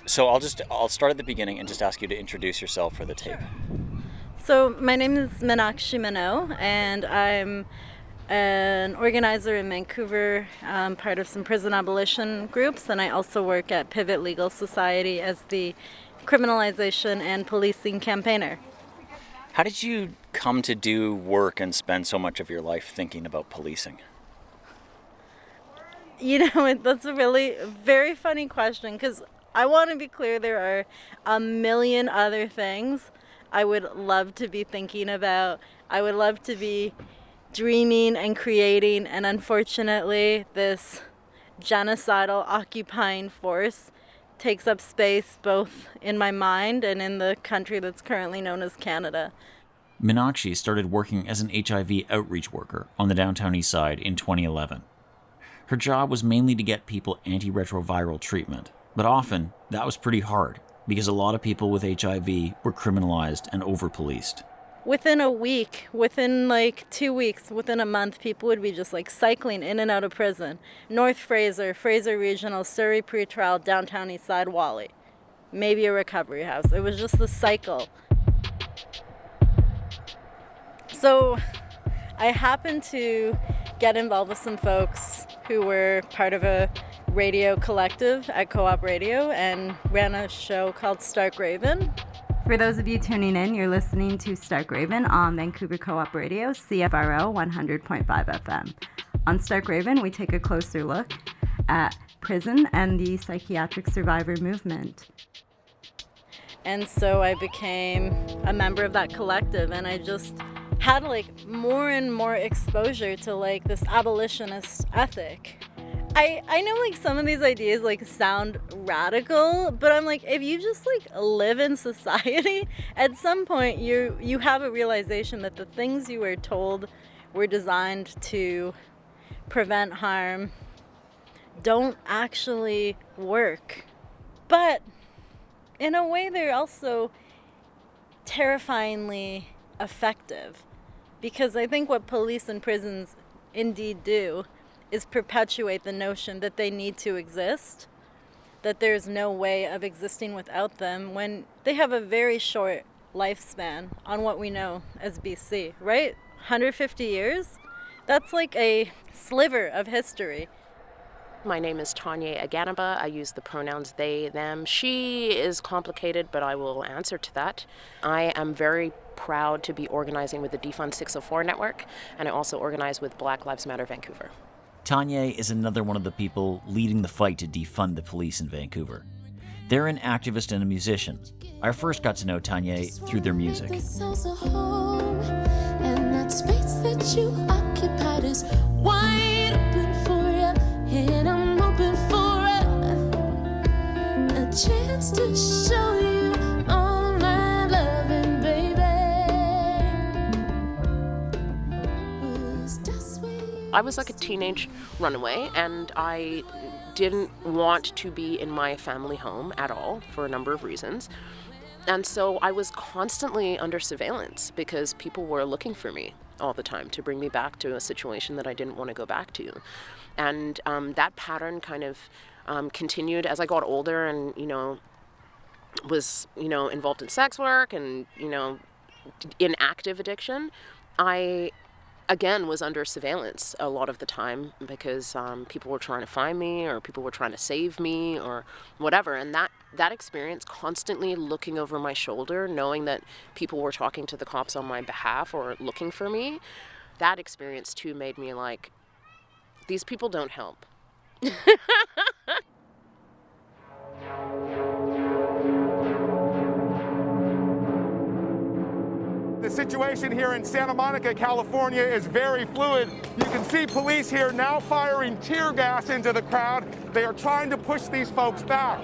Speaker 6: So I'll start at the beginning and just ask you to introduce yourself for the tape.
Speaker 12: So my name is Meenakshi Mano, and I'm an organizer in Vancouver, part of some prison abolition groups, and I also work at Pivot Legal Society as the criminalization and policing campaigner.
Speaker 6: How did you come to do work and spend so much of your life thinking about policing?
Speaker 12: You know, that's a really very funny question, because I want to be clear, there are a million other things I would love to be thinking about. I would love to be dreaming and creating, and unfortunately this genocidal occupying force takes up space both in my mind and in the country that's currently known as Canada.
Speaker 9: Meenakshi started working as an HIV outreach worker on the downtown east side in 2011. Her job was mainly to get people antiretroviral treatment, but often that was pretty hard because a lot of people with HIV were criminalized and over-policed.
Speaker 12: Within a week, within like 2 weeks, within a month, people would be just like cycling in and out of prison. North Fraser, Fraser Regional, Surrey Pretrial, downtown east side, Wally. Maybe a recovery house. It was just the cycle. So I happened to get involved with some folks who were part of a radio collective at Co-op Radio and ran a show called Stark Raven.
Speaker 13: For those of you tuning in, you're listening to Stark Raven on Vancouver Co-op Radio, CFRO 100.5 FM. On Stark Raven, we take a closer look at prison and the psychiatric survivor movement.
Speaker 12: And so I became a member of that collective, and I just had like more and more exposure to like this abolitionist ethic. I know like some of these ideas like sound radical, but I'm like, if you just like live in society, at some point you have a realization that the things you were told were designed to prevent harm don't actually work. But in a way, they're also terrifyingly effective, because I think what police and prisons indeed do is perpetuate the notion that they need to exist, that there's no way of existing without them, when they have a very short lifespan on what we know as BC, right? 150 years? That's like a sliver of history.
Speaker 14: My name is Tanya Aganaba. I use the pronouns they, them. She is complicated, but I will answer to that. I am very proud to be organizing with the Defund 604 network, and I also organize with Black Lives Matter Vancouver.
Speaker 9: Tanya is another one of the people leading the fight to defund the police in Vancouver. They're an activist and a musician. I first got to know Tanya through their music.
Speaker 15: And that space that you occupied is wide open for you, and I'm open for a chance to show you all of my loving, baby.
Speaker 14: I was like a teenage runaway, and I didn't want to be in my family home at all for a number of reasons. And so I was constantly under surveillance because people were looking for me all the time to bring me back to a situation that I didn't want to go back to. And that pattern kind of continued as I got older and, was, involved in sex work and, in active addiction. I again was under surveillance a lot of the time because people were trying to find me or people were trying to save me or whatever. And that experience, constantly looking over my shoulder, knowing that people were talking to the cops on my behalf or looking for me, that experience too made me like, these people don't help.
Speaker 3: the situation here in Santa Monica, California is very fluid. You can see police here now firing tear gas into the crowd. They are trying to push these folks back.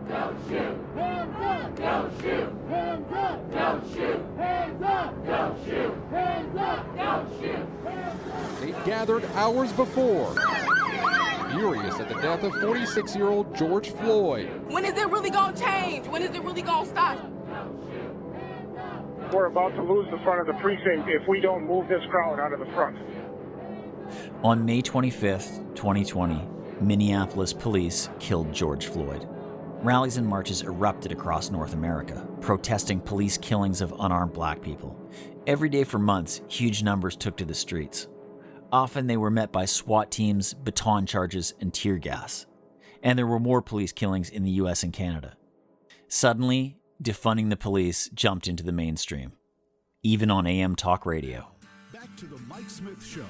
Speaker 15: Don't shoot! Hands up! Don't shoot! Hands up! Don't shoot! Hands up! Don't shoot! Hands up! Don't shoot!
Speaker 16: They gathered hours before, furious at the death of 46-year-old George Floyd.
Speaker 17: When is it really gonna change? When is it really gonna stop?
Speaker 27: We're about to lose the front of the precinct if we don't move this crowd out of the front.
Speaker 9: On May 25th, 2020, Minneapolis police killed George Floyd. Rallies and marches erupted across North America, protesting police killings of unarmed black people. Every day for months, huge numbers took to the streets. Often they were met by SWAT teams, baton charges, and tear gas. And there were more police killings in the US and Canada. Suddenly, defunding the police jumped into the mainstream, even on AM talk radio.
Speaker 18: Back to the Mike Smith Show.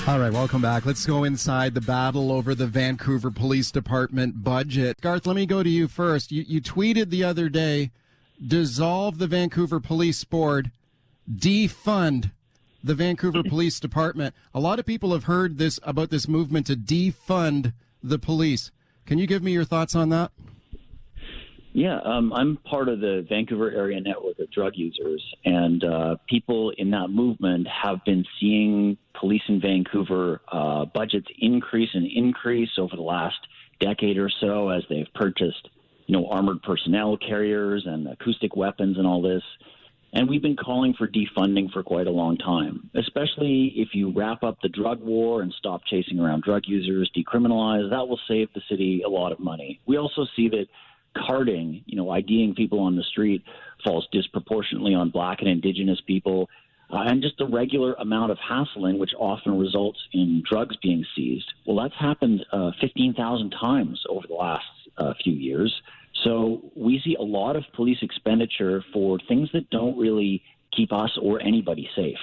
Speaker 19: All right, welcome back. Let's go inside the battle over the Vancouver Police Department budget. Garth, let me go to you first. You tweeted the other day, dissolve the Vancouver Police Board, defund the Vancouver Police Department. A lot of people have heard about this movement to defund the police. Can you give me your thoughts on that?
Speaker 20: Yeah, I'm part of the Vancouver area network of drug users, and people in that movement have been seeing police in Vancouver budgets increase over the last decade or so as they've purchased, armored personnel carriers and acoustic weapons and all this. And we've been calling for defunding for quite a long time, especially if you wrap up the drug war and stop chasing around drug users, decriminalize, that will save the city a lot of money. We also see that carding, IDing people on the street falls disproportionately on black and indigenous people, and just the regular amount of hassling, which often results in drugs being seized. Well, that's happened 15,000 times over the last few years. So we see a lot of police expenditure for things that don't really keep us or anybody safe.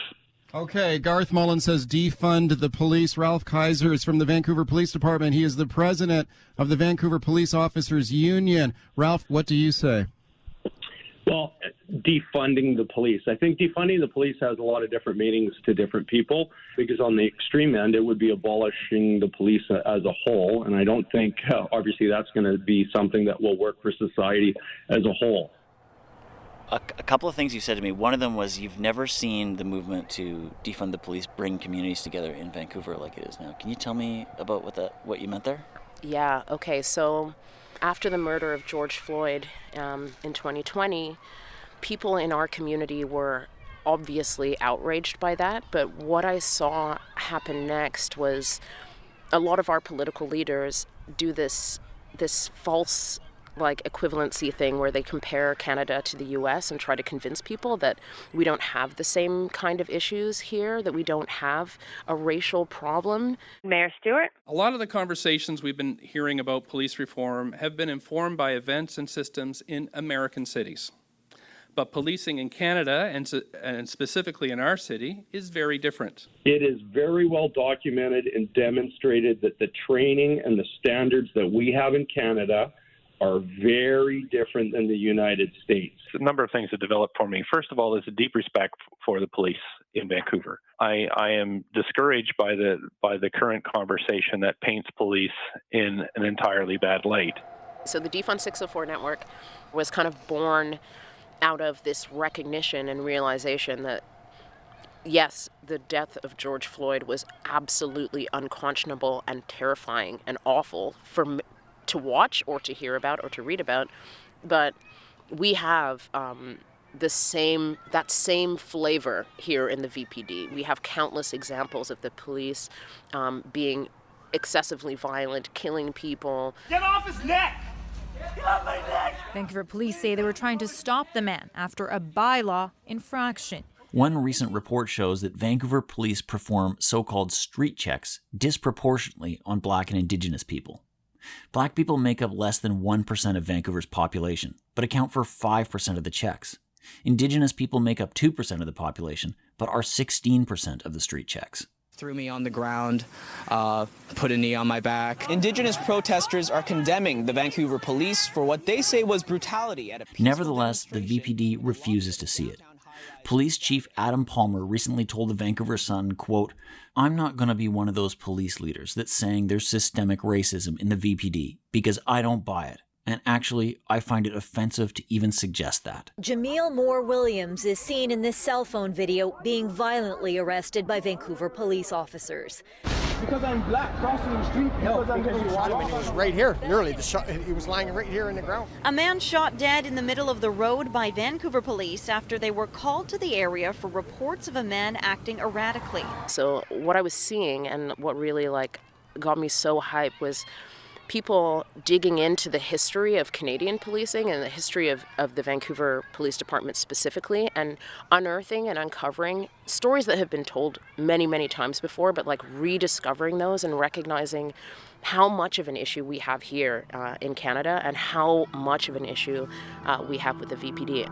Speaker 19: Okay, Garth Mullen says defund the police. Ralph Kaiser is from the Vancouver Police Department. He is the president of the Vancouver Police Officers Union. Ralph, what do you say?
Speaker 21: Well, defunding the police. I think defunding the police has a lot of different meanings to different people, because on the extreme end, it would be abolishing the police as a whole. And I don't think, obviously, that's going to be something that will work for society as a whole.
Speaker 9: A couple of things you said to me. One of them was you've never seen the movement to defund the police bring communities together in Vancouver like it is now. Can you tell me about what you meant there?
Speaker 14: Yeah, okay, so after the murder of George Floyd in 2020, people in our community were obviously outraged by that, but what I saw happen next was a lot of our political leaders do this false equivalency thing where they compare Canada to the US and try to convince people that we don't have the same kind of issues here, that we don't have a racial problem.
Speaker 22: Mayor Stewart?
Speaker 23: A lot of the conversations we've been hearing about police reform have been informed by events and systems in American cities. But policing in Canada, and specifically in our city, is very different.
Speaker 21: It is very well documented and demonstrated that the training and the standards that we have in Canada are very different than the United States.
Speaker 30: A number of things that developed for me. First of all, there's a deep respect for the police in Vancouver. I am discouraged by the current conversation that paints police in an entirely bad light.
Speaker 14: So the Defund 604 network was kind of born out of this recognition and realization that, yes, the death of George Floyd was absolutely unconscionable and terrifying and awful to watch or to hear about or to read about, but we have that same flavor here in the VPD. We have countless examples of the police being excessively violent, killing people.
Speaker 31: Get off his neck! Get off my neck! Vancouver police say they were trying to stop the man after a bylaw infraction.
Speaker 9: One recent report shows that Vancouver police perform so-called street checks disproportionately on black and indigenous people. Black people make up less than 1% of Vancouver's population, but account for 5% of the checks. Indigenous people make up 2% of the population, but are 16% of the street checks.
Speaker 2: Threw me on the ground, put a knee on my back.
Speaker 4: Indigenous protesters are condemning the Vancouver police for what they say was brutality at a peaceful
Speaker 9: Nevertheless, the VPD refuses to see it. Police Chief Adam Palmer recently told the Vancouver Sun, quote, "I'm not going to be one of those police leaders that's saying there's systemic racism in the VPD because I don't buy it. And actually, I find it offensive to even suggest that."
Speaker 5: Jameel Moore Williams is seen in this cell phone video being violently arrested by Vancouver police officers.
Speaker 7: Because I'm black crossing the street.
Speaker 8: No, because you shot him and he was right here. Literally, he was lying right here in the ground.
Speaker 11: A man shot dead in the middle of the road by Vancouver police after they were called to the area for reports of a man acting erratically.
Speaker 14: So what I was seeing and what really got me so hyped was people digging into the history of Canadian policing and the history of the Vancouver Police Department specifically, and unearthing and uncovering stories that have been told many, many times before, but rediscovering those and recognizing how much of an issue we have here in Canada and how much of an issue we have with the VPD.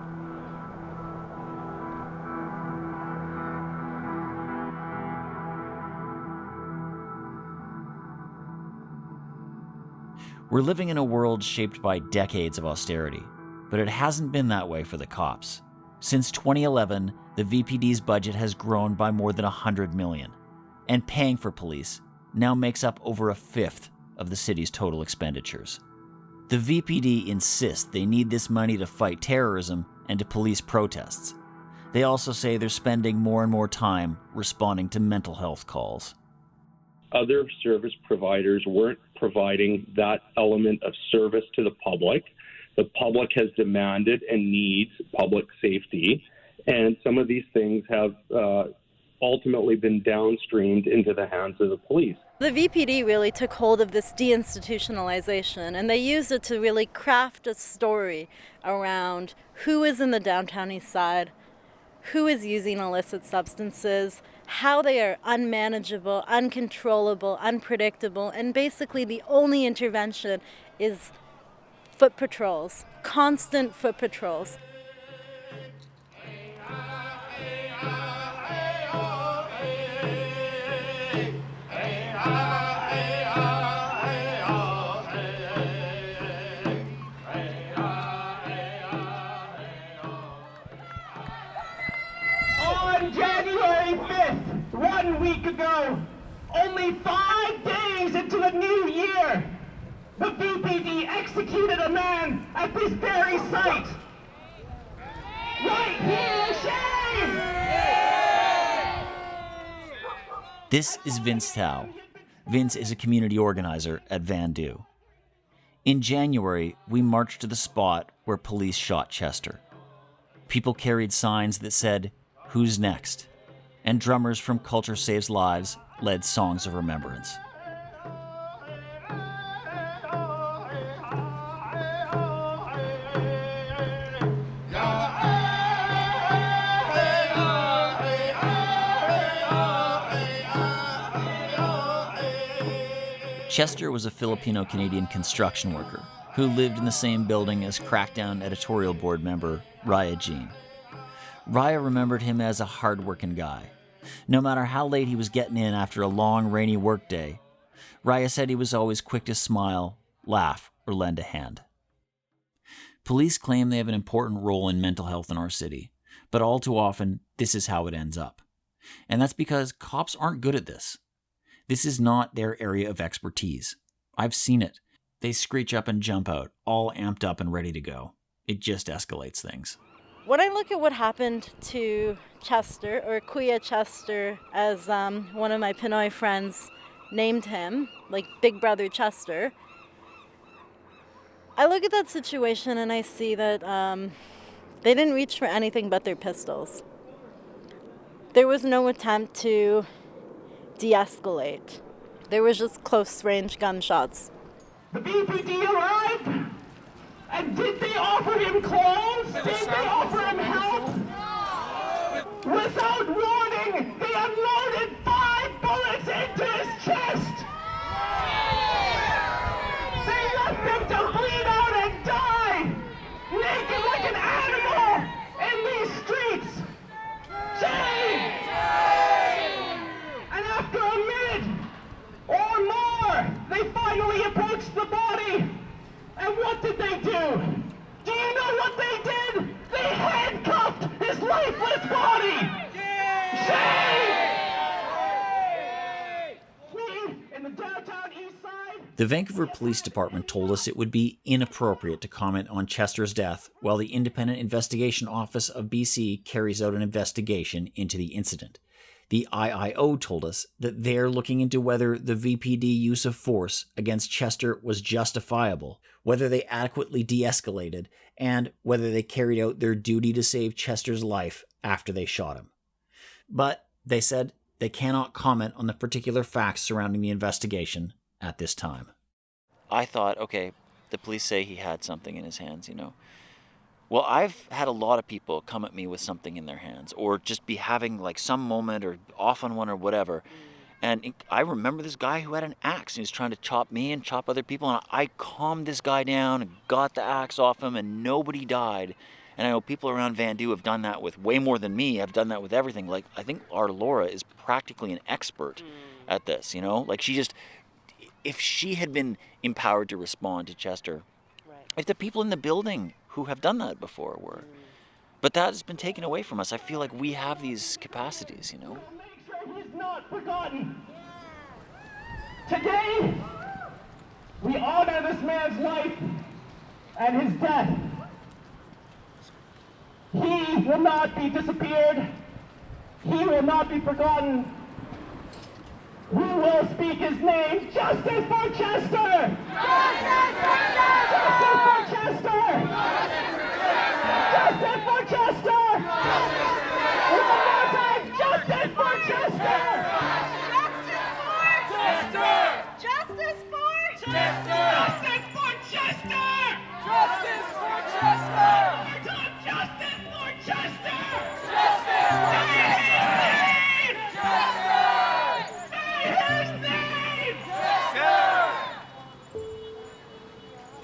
Speaker 9: We're living in a world shaped by decades of austerity, but it hasn't been that way for the cops. Since 2011, the VPD's budget has grown by more than $100 million, and paying for police now makes up over a fifth of the city's total expenditures. The VPD insist they need this money to fight terrorism and to police protests. They also say they're spending more and more time responding to mental health calls.
Speaker 21: Other service providers weren't providing that element of service to the public. The public has demanded and needs public safety, and some of these things have ultimately been downstreamed into the hands of the police.
Speaker 12: The VPD really took hold of this deinstitutionalization, and they used it to really craft a story around who is in the downtown east side, who is using illicit substances, how they are unmanageable, uncontrollable, unpredictable, and basically the only intervention is foot patrols, constant foot patrols.
Speaker 15: On January 5th, 1 week ago, only 5 days into the new year, the VPD executed a man at this very site. Right here, shame!
Speaker 9: This is Vince Tao. Vince is a community organizer at Vandu. In January, we marched to the spot where police shot Chester. People carried signs that said, "Who's next?" and drummers from Culture Saves Lives led songs of remembrance. Chester was a Filipino-Canadian construction worker who lived in the same building as CRACKDOWN editorial board member Raya Jean. Raya remembered him as a hard-working guy. No matter how late he was getting in after a long, rainy workday, Raya said he was always quick to smile, laugh, or lend a hand. Police claim they have an important role in mental health in our city, but all too often, this is how it ends up. And that's because cops aren't good at this. This is not their area of expertise. I've seen it. They screech up and jump out, all amped up and ready to go. It just escalates things.
Speaker 12: When I look at what happened to Chester, or Kuya Chester, as one of my Pinoy friends named him, like Big Brother Chester, I look at that situation and I see that they didn't reach for anything but their pistols. There was no attempt to de-escalate. There was just close-range gunshots.
Speaker 15: The VPD arrived, and did they offer him clothes? Did they offer him help? Without warning, they unloaded 5 bullets into his chest! They left him to bleed out and die, naked like an animal in these streets! Shame! And after do? Do you know what they did? They handcuffed his lifeless body! Shame! We, in the downtown east side...
Speaker 9: The Vancouver Police Department told us it would be inappropriate to comment on Chester's death while the Independent Investigation Office of BC carries out an investigation into the incident. The IIO told us that they're looking into whether the VPD use of force against Chester was justifiable, whether they adequately de-escalated, and whether they carried out their duty to save Chester's life after they shot him. But they said they cannot comment on the particular facts surrounding the investigation at this time. I thought, okay, the police say he had something in his hands, you know. Well, I've had a lot of people come at me with something in their hands or just be having like some moment or off on one or whatever. And I remember this guy who had an axe and he was trying to chop me and chop other people. And I calmed this guy down and got the axe off him and nobody died. And I know people around Vandu have done that with way more than me. Have done that with everything. Like, I think our Laura is practically an expert at this, you know? Like, she just, if she had been empowered to respond to Chester, if the people in the building who have done that before were. But that has been taken away from us. I feel like we have these capacities, you know?
Speaker 15: Make sure he's not forgotten. Today, we honor this man's life and his death. He will not be disappeared. He will not be forgotten. We will speak his name. Justice for Chester! Justice for Chester! Justice for Chester! One more time! Justice for Chester!
Speaker 17: Justice for Chester!
Speaker 15: Justice for Chester!
Speaker 17: Justice for Chester!
Speaker 15: Justice for Chester!
Speaker 17: Justice for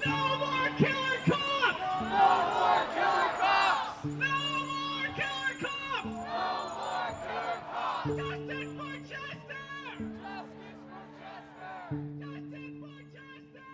Speaker 15: No more killer cops!
Speaker 17: No more killer cops!
Speaker 15: No more killer cops!
Speaker 17: No more killer cops!
Speaker 15: Justice for Chester!
Speaker 17: Justice for Chester!
Speaker 15: Justice for Chester!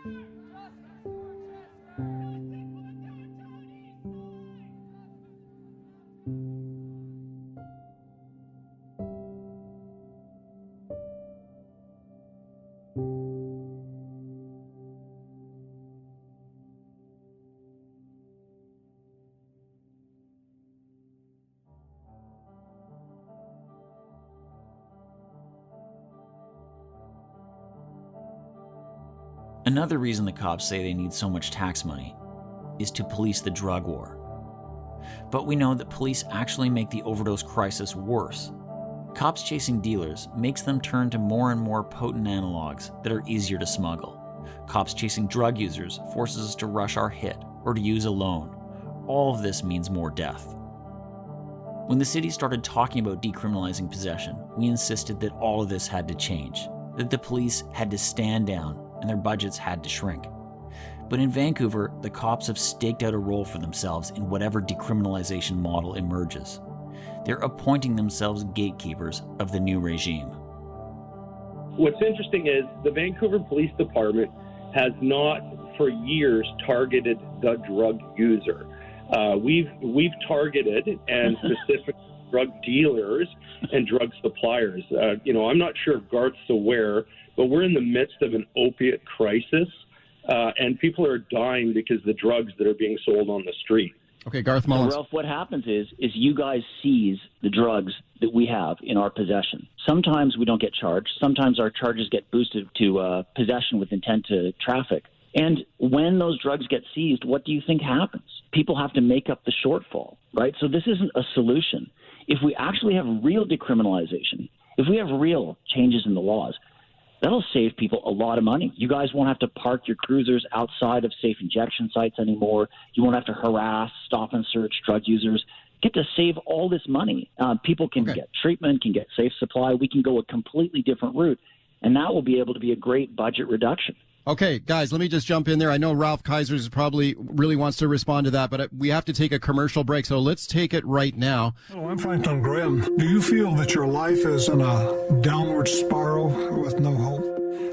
Speaker 9: Another reason the cops say they need so much tax money is to police the drug war. But we know that police actually make the overdose crisis worse. Cops chasing dealers makes them turn to more and more potent analogs that are easier to smuggle. Cops chasing drug users forces us to rush our hit or to use a loan. All of this means more death. When the city started talking about decriminalizing possession, we insisted that all of this had to change, that the police had to stand down and their budgets had to shrink. But in Vancouver, the cops have staked out a role for themselves in whatever decriminalization model emerges. They're appointing themselves gatekeepers of the new regime.
Speaker 21: What's interesting is the Vancouver Police Department has not for years targeted the drug user. We've targeted and specific drug dealers and drug suppliers. I'm not sure if Garth's aware, but we're in the midst of an opiate crisis, and people are dying because of the drugs that are being sold on the street.
Speaker 19: Okay, Garth Mullins.
Speaker 20: Ralph, what happens is you guys seize the drugs that we have in our possession. Sometimes we don't get charged. Sometimes our charges get boosted to possession with intent to traffic. And when those drugs get seized, what do you think happens? People have to make up the shortfall, right? So this isn't a solution. If we actually have real decriminalization, if we have real changes in the laws, that'll save people a lot of money. You guys won't have to park your cruisers outside of safe injection sites anymore. You won't have to harass, stop and search drug users. Get to save all this money. People can get treatment, can get safe supply. We can go a completely different route, and that will be able to be a great budget reduction.
Speaker 19: Okay, guys, let me just jump in there. I know Ralph Kaisers probably really wants to respond to that, but we have to take a commercial break, so let's take it right now.
Speaker 18: Hello, I'm Franklin Graham. Do you feel that your life is in a downward spiral with no hope?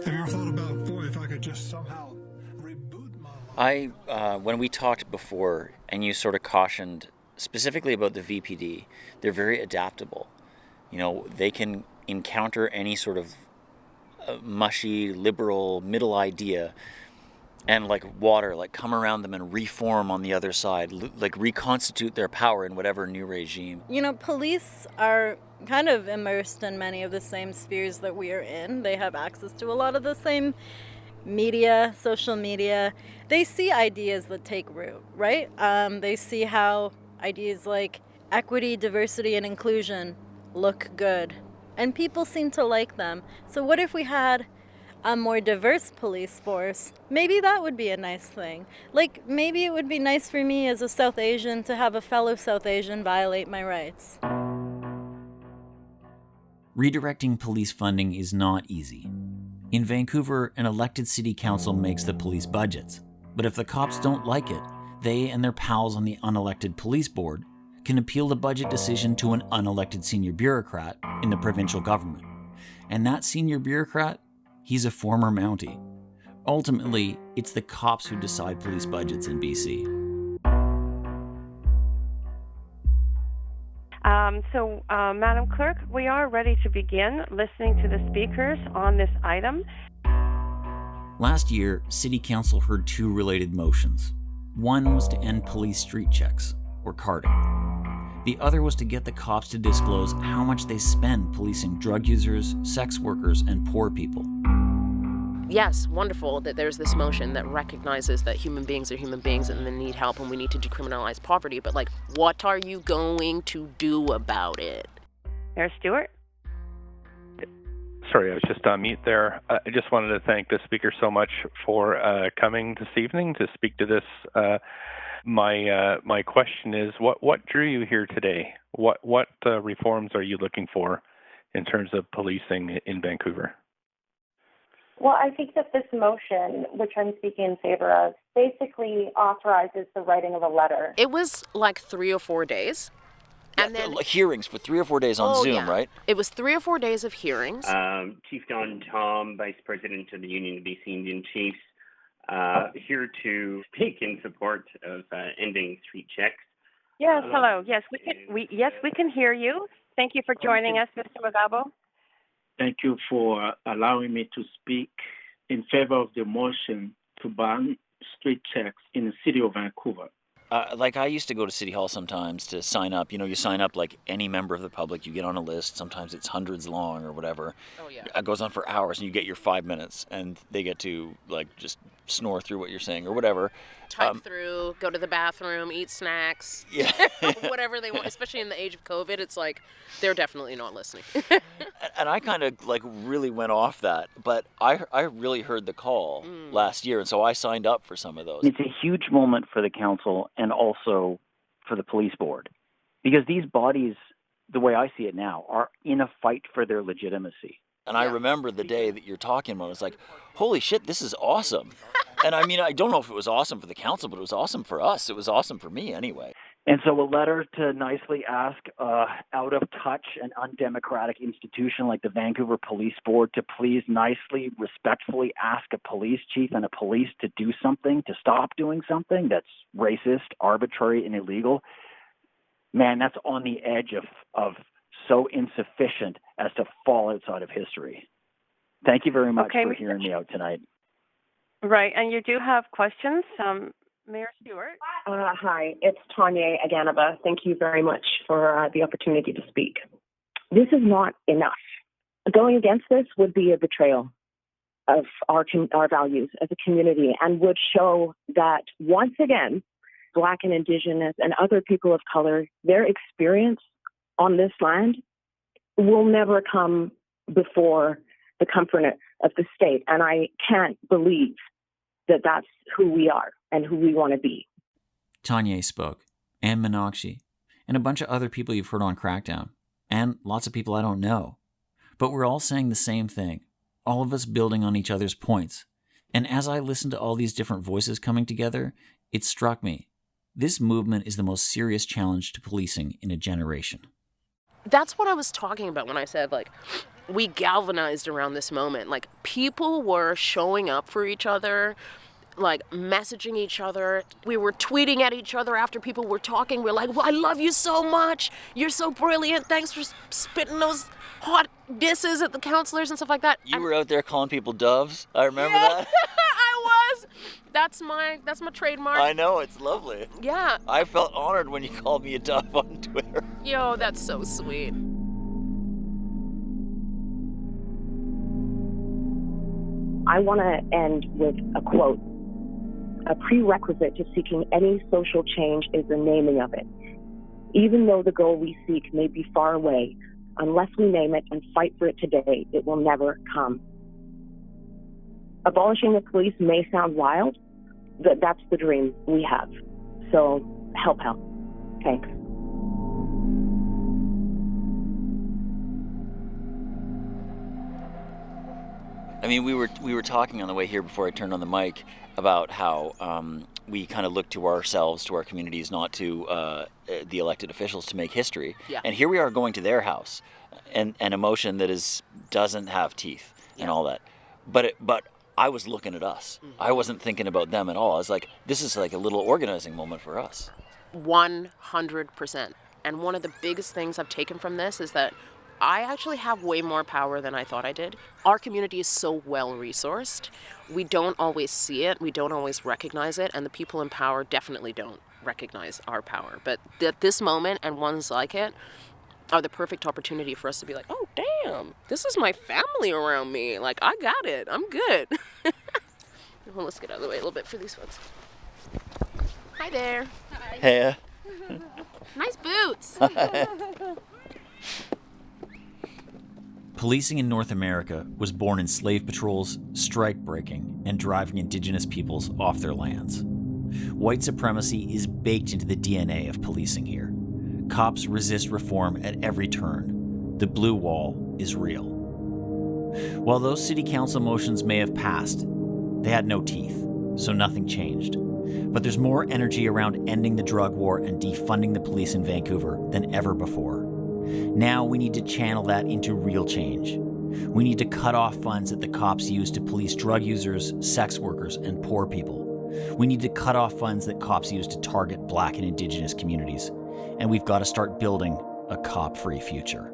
Speaker 18: Have you ever thought about, boy, if I could just somehow reboot my life?
Speaker 9: When we talked before, and you sort of cautioned specifically about the VPD, they're very adaptable. You know, they can encounter any sort of mushy, liberal, middle idea and like water, like come around them and reform on the other side, like reconstitute their power in whatever new regime.
Speaker 12: You know, police are kind of immersed in many of the same spheres that we are in. They have access to a lot of the same media, social media. They see ideas that take root, right? They see how ideas like equity, diversity, and inclusion look good. And people seem to like them. So what if we had a more diverse police force? Maybe that would be a nice thing. Like, maybe it would be nice for me as a South Asian to have a fellow South Asian violate my rights.
Speaker 9: Redirecting police funding is not easy. In Vancouver, an elected city council makes the police budgets. But if the cops don't like it, they and their pals on the unelected police board can appeal the budget decision to an unelected senior bureaucrat in the provincial government. And that senior bureaucrat, he's a former Mountie. Ultimately, it's the cops who decide police budgets in BC.
Speaker 1: Madam Clerk, we are ready to begin listening to the speakers on this item.
Speaker 9: Last year, City Council heard two related motions. One was to end police street checks, or carding. The other was to get the cops to disclose how much they spend policing drug users, sex workers, and poor people.
Speaker 14: Yes, wonderful that there's this motion that recognizes that human beings are human beings and they need help and we need to decriminalize poverty, but like, what are you going to do about it?
Speaker 1: Mayor Stewart?
Speaker 30: Sorry, I was just on mute there. I just wanted to thank the speaker so much for coming this evening to speak to this. My question is, what drew you here today? What reforms are you looking for in terms of policing in Vancouver?
Speaker 3: Well, I think that this motion, which I'm speaking in favor of, basically authorizes the writing of a letter.
Speaker 14: It was like 3 or 4 days. And then
Speaker 9: hearings for 3 or 4 days on Zoom,
Speaker 14: yeah.
Speaker 9: right?
Speaker 14: It was 3 or 4 days of hearings.
Speaker 6: Chief Don Tom, Vice President of the Union of BC Indian Chiefs, here to speak in support of ending street checks.
Speaker 1: Yes, hello. Yes, we can hear you. Thank you for joining us, Mr. Magabo.
Speaker 10: Thank you for allowing me to speak in favor of the motion to ban street checks in the city of Vancouver.
Speaker 9: Like I used to go to City Hall sometimes to sign up. You know, you sign up like any member of the public, you get on a list. Sometimes it's hundreds long or whatever.
Speaker 14: Oh, yeah.
Speaker 9: It goes on for hours and you get your 5 minutes and they get to like just snore through what you're saying or whatever.
Speaker 14: Type through, go to the bathroom, eat snacks,
Speaker 9: yeah.
Speaker 14: whatever they want. Especially in the age of COVID, it's like they're definitely not listening.
Speaker 9: And I kind of like really went off that, but I really heard the call last year, and so I signed up for some of those.
Speaker 20: It's a huge moment for the council and also for the police board, because these bodies, the way I see it now, are in a fight for their legitimacy.
Speaker 9: And I remember the day that you're talking about, it's like, holy shit, this is awesome. And I mean, I don't know if it was awesome for the council, but it was awesome for us. It was awesome for me anyway.
Speaker 20: And so a letter to nicely ask out-of-touch and undemocratic institution like the Vancouver Police Board to please nicely, respectfully ask a police chief and a police to do something, to stop doing something that's racist, arbitrary, and illegal. Man, that's on the edge of so insufficient as to fall outside of history. Thank you very much for hearing me out tonight.
Speaker 1: Right, and you do have questions, Mayor Stewart?
Speaker 3: Hi, it's Tanya Aganaba. Thank you very much for the opportunity to speak. This is not enough. Going against this would be a betrayal of our values as a community and would show that, once again, Black and Indigenous and other people of color, their experience on this land will never come before the comfort of the state. And I can't believe that that's who we are and who we want to be.
Speaker 9: Tanya spoke, and Meenakshi, and a bunch of other people you've heard on Crackdown, and lots of people I don't know. But we're all saying the same thing, all of us building on each other's points. And as I listened to all these different voices coming together, it struck me. This movement is the most serious challenge to policing in a generation.
Speaker 14: That's what I was talking about when I said, like, we galvanized around this moment. Like, people were showing up for each other. like messaging each other. We were tweeting at each other after people were talking. We're like, well, I love you so much. You're so brilliant. Thanks for spitting those hot disses at the counselors and stuff like that.
Speaker 9: You were out there calling people doves. I remember that.
Speaker 14: I was. That's my trademark.
Speaker 9: I know, it's lovely.
Speaker 14: Yeah.
Speaker 9: I felt honored when you called me a dove on Twitter.
Speaker 14: Yo, that's so sweet.
Speaker 3: I want to end with a quote. A prerequisite to seeking any social change is the naming of it. Even though the goal we seek may be far away, unless we name it and fight for it today, it will never come. Abolishing the police may sound wild, but that's the dream we have. So help. Thanks.
Speaker 9: I mean, we were talking on the way here before I turned on the mic about how we kind of look to ourselves, to our communities, not to the elected officials to make history.
Speaker 14: Yeah.
Speaker 9: And here we are going to their house, and an emotion that doesn't have teeth and all that. But I was looking at us. Mm-hmm. I wasn't thinking about them at all. I was like, this is like a little organizing moment for us.
Speaker 14: 100%. And one of the biggest things I've taken from this is that I actually have way more power than I thought I did. Our community is so well resourced. We don't always see it. We don't always recognize it. And the people in power definitely don't recognize our power. But at this moment and ones like it are the perfect opportunity for us to be like, oh, damn, this is my family around me. Like, I got it. I'm good. Well, let's get out of the way a little bit for these ones. Hi there.
Speaker 9: Hi. Hey.
Speaker 14: Nice boots.
Speaker 9: Policing in North America was born in slave patrols, strike breaking, and driving indigenous peoples off their lands. White supremacy is baked into the DNA of policing here. Cops resist reform at every turn. The blue wall is real. While those city council motions may have passed, they had no teeth, so nothing changed. But there's more energy around ending the drug war and defunding the police in Vancouver than ever before. Now we need to channel that into real change. We need to cut off funds that the cops use to police drug users, sex workers, and poor people. We need to cut off funds that cops use to target Black and Indigenous communities. And we've got to start building a cop-free future.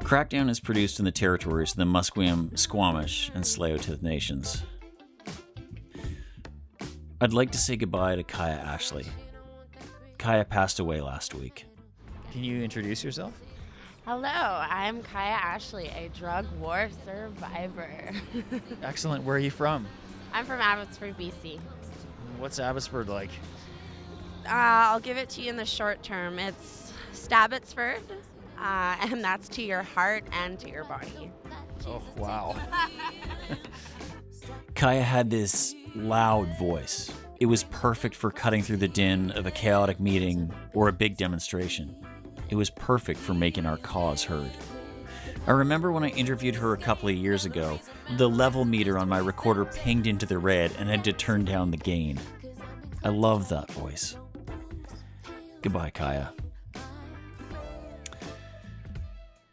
Speaker 9: Crackdown is produced in the territories of the Musqueam, Squamish, and Tsleil-Waututh nations. I'd like to say goodbye to Kaya Ashley. Kaya passed away last week.
Speaker 13: Can you introduce yourself?
Speaker 16: Hello, I'm Kaya Ashley, a drug war survivor.
Speaker 13: Excellent. Where are you from?
Speaker 16: I'm from Abbotsford, BC.
Speaker 13: What's Abbotsford like?
Speaker 16: I'll give it to you in the short term. It's Stabbotsford, and that's to your heart and to your body.
Speaker 13: Oh, wow.
Speaker 9: Kaya had this loud voice. It was perfect for cutting through the din of a chaotic meeting or a big demonstration. It was perfect for making our cause heard. I remember when I interviewed her a couple of years ago, the level meter on my recorder pinged into the red and I had to turn down the gain. I love that voice. Goodbye, Kaya.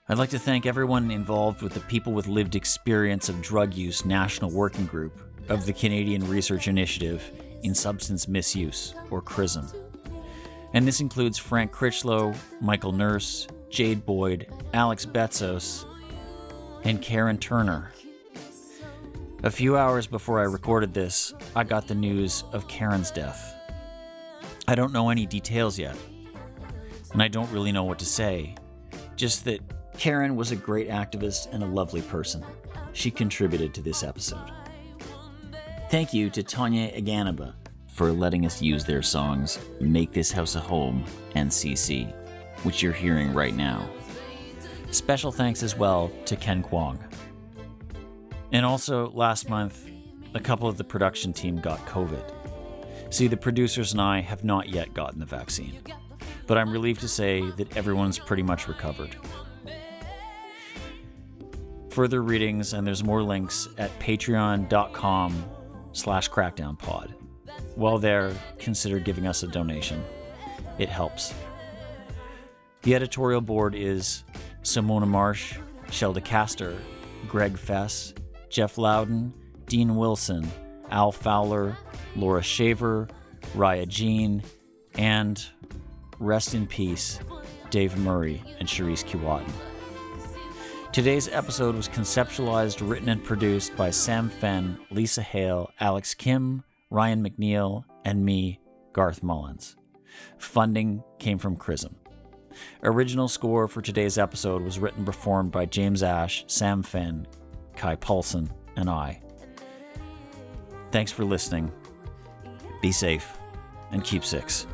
Speaker 9: I'd like to thank everyone involved with the People with Lived Experience of Drug Use National Working Group of the Canadian Research Initiative in Substance Misuse, or CRISM. And this includes Frank Critchlow, Michael Nurse, Jade Boyd, Alex Betzos, and Karen Turner. A few hours before I recorded this, I got the news of Karen's death. I don't know any details yet, and I don't really know what to say, just that Karen was a great activist and a lovely person. She contributed to this episode. Thank you to Tanya Aganaba for letting us use their songs Make This House a Home and CC, which you're hearing right now. Special thanks as well to Ken Kwong. And also, last month, a couple of the production team got COVID. See, the producers and I have not yet gotten the vaccine, but I'm relieved to say that everyone's pretty much recovered. Further readings, and there's more links at patreon.com/crackdownpod. While there, consider giving us a donation. It helps. The editorial board is Simona Marsh, Shelda Castor, Greg Fess, Jeff Loudon, Dean Wilson, Al Fowler, Laura Shaver, Raya Jean, and rest in peace, Dave Murray and Charisse Kiwatin. Today's episode was conceptualized, written, and produced by Sam Fenn, Lisa Hale, Alex Kim, Ryan McNeil, and me, Garth Mullins. Funding came from Chrism. Original score for today's episode was written and performed by James Ash, Sam Fenn, Kai Paulson, and I. Thanks for listening. Be safe and keep six.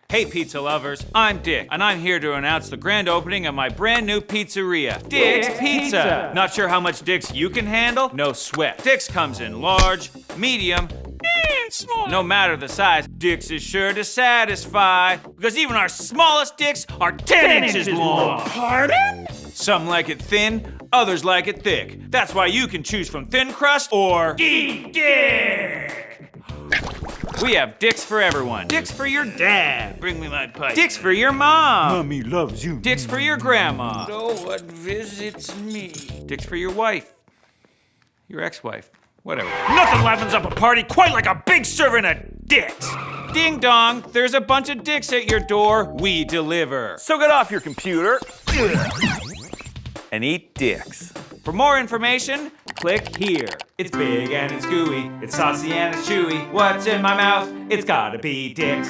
Speaker 2: Hey pizza lovers, I'm Dick, and I'm here to announce the grand opening of my brand new pizzeria, Dick's Pizza. Not sure how much Dick's you can handle? No sweat. Dick's comes in large, medium, and small. No matter the size, Dick's is sure to satisfy, because even our smallest Dick's are 10 inches long. Pardon? Some like it thin, others like it thick. That's why you can choose from thin crust or deep Dick. We have Dick's for everyone. Dick's for your dad. Bring me my pipe. Dick's for your mom.
Speaker 4: Mommy loves you.
Speaker 2: Dick's for your grandma. No one visits me. Dick's for your wife. Your ex-wife. Whatever. Nothing livens up a party quite like a big serving of Dick's. Ding dong, there's a bunch of Dick's at your door. We deliver.
Speaker 4: So get off your computer and eat Dick's.
Speaker 2: For more information, click here. It's big and it's gooey, it's saucy and it's chewy. What's in my mouth? It's gotta be Dick's.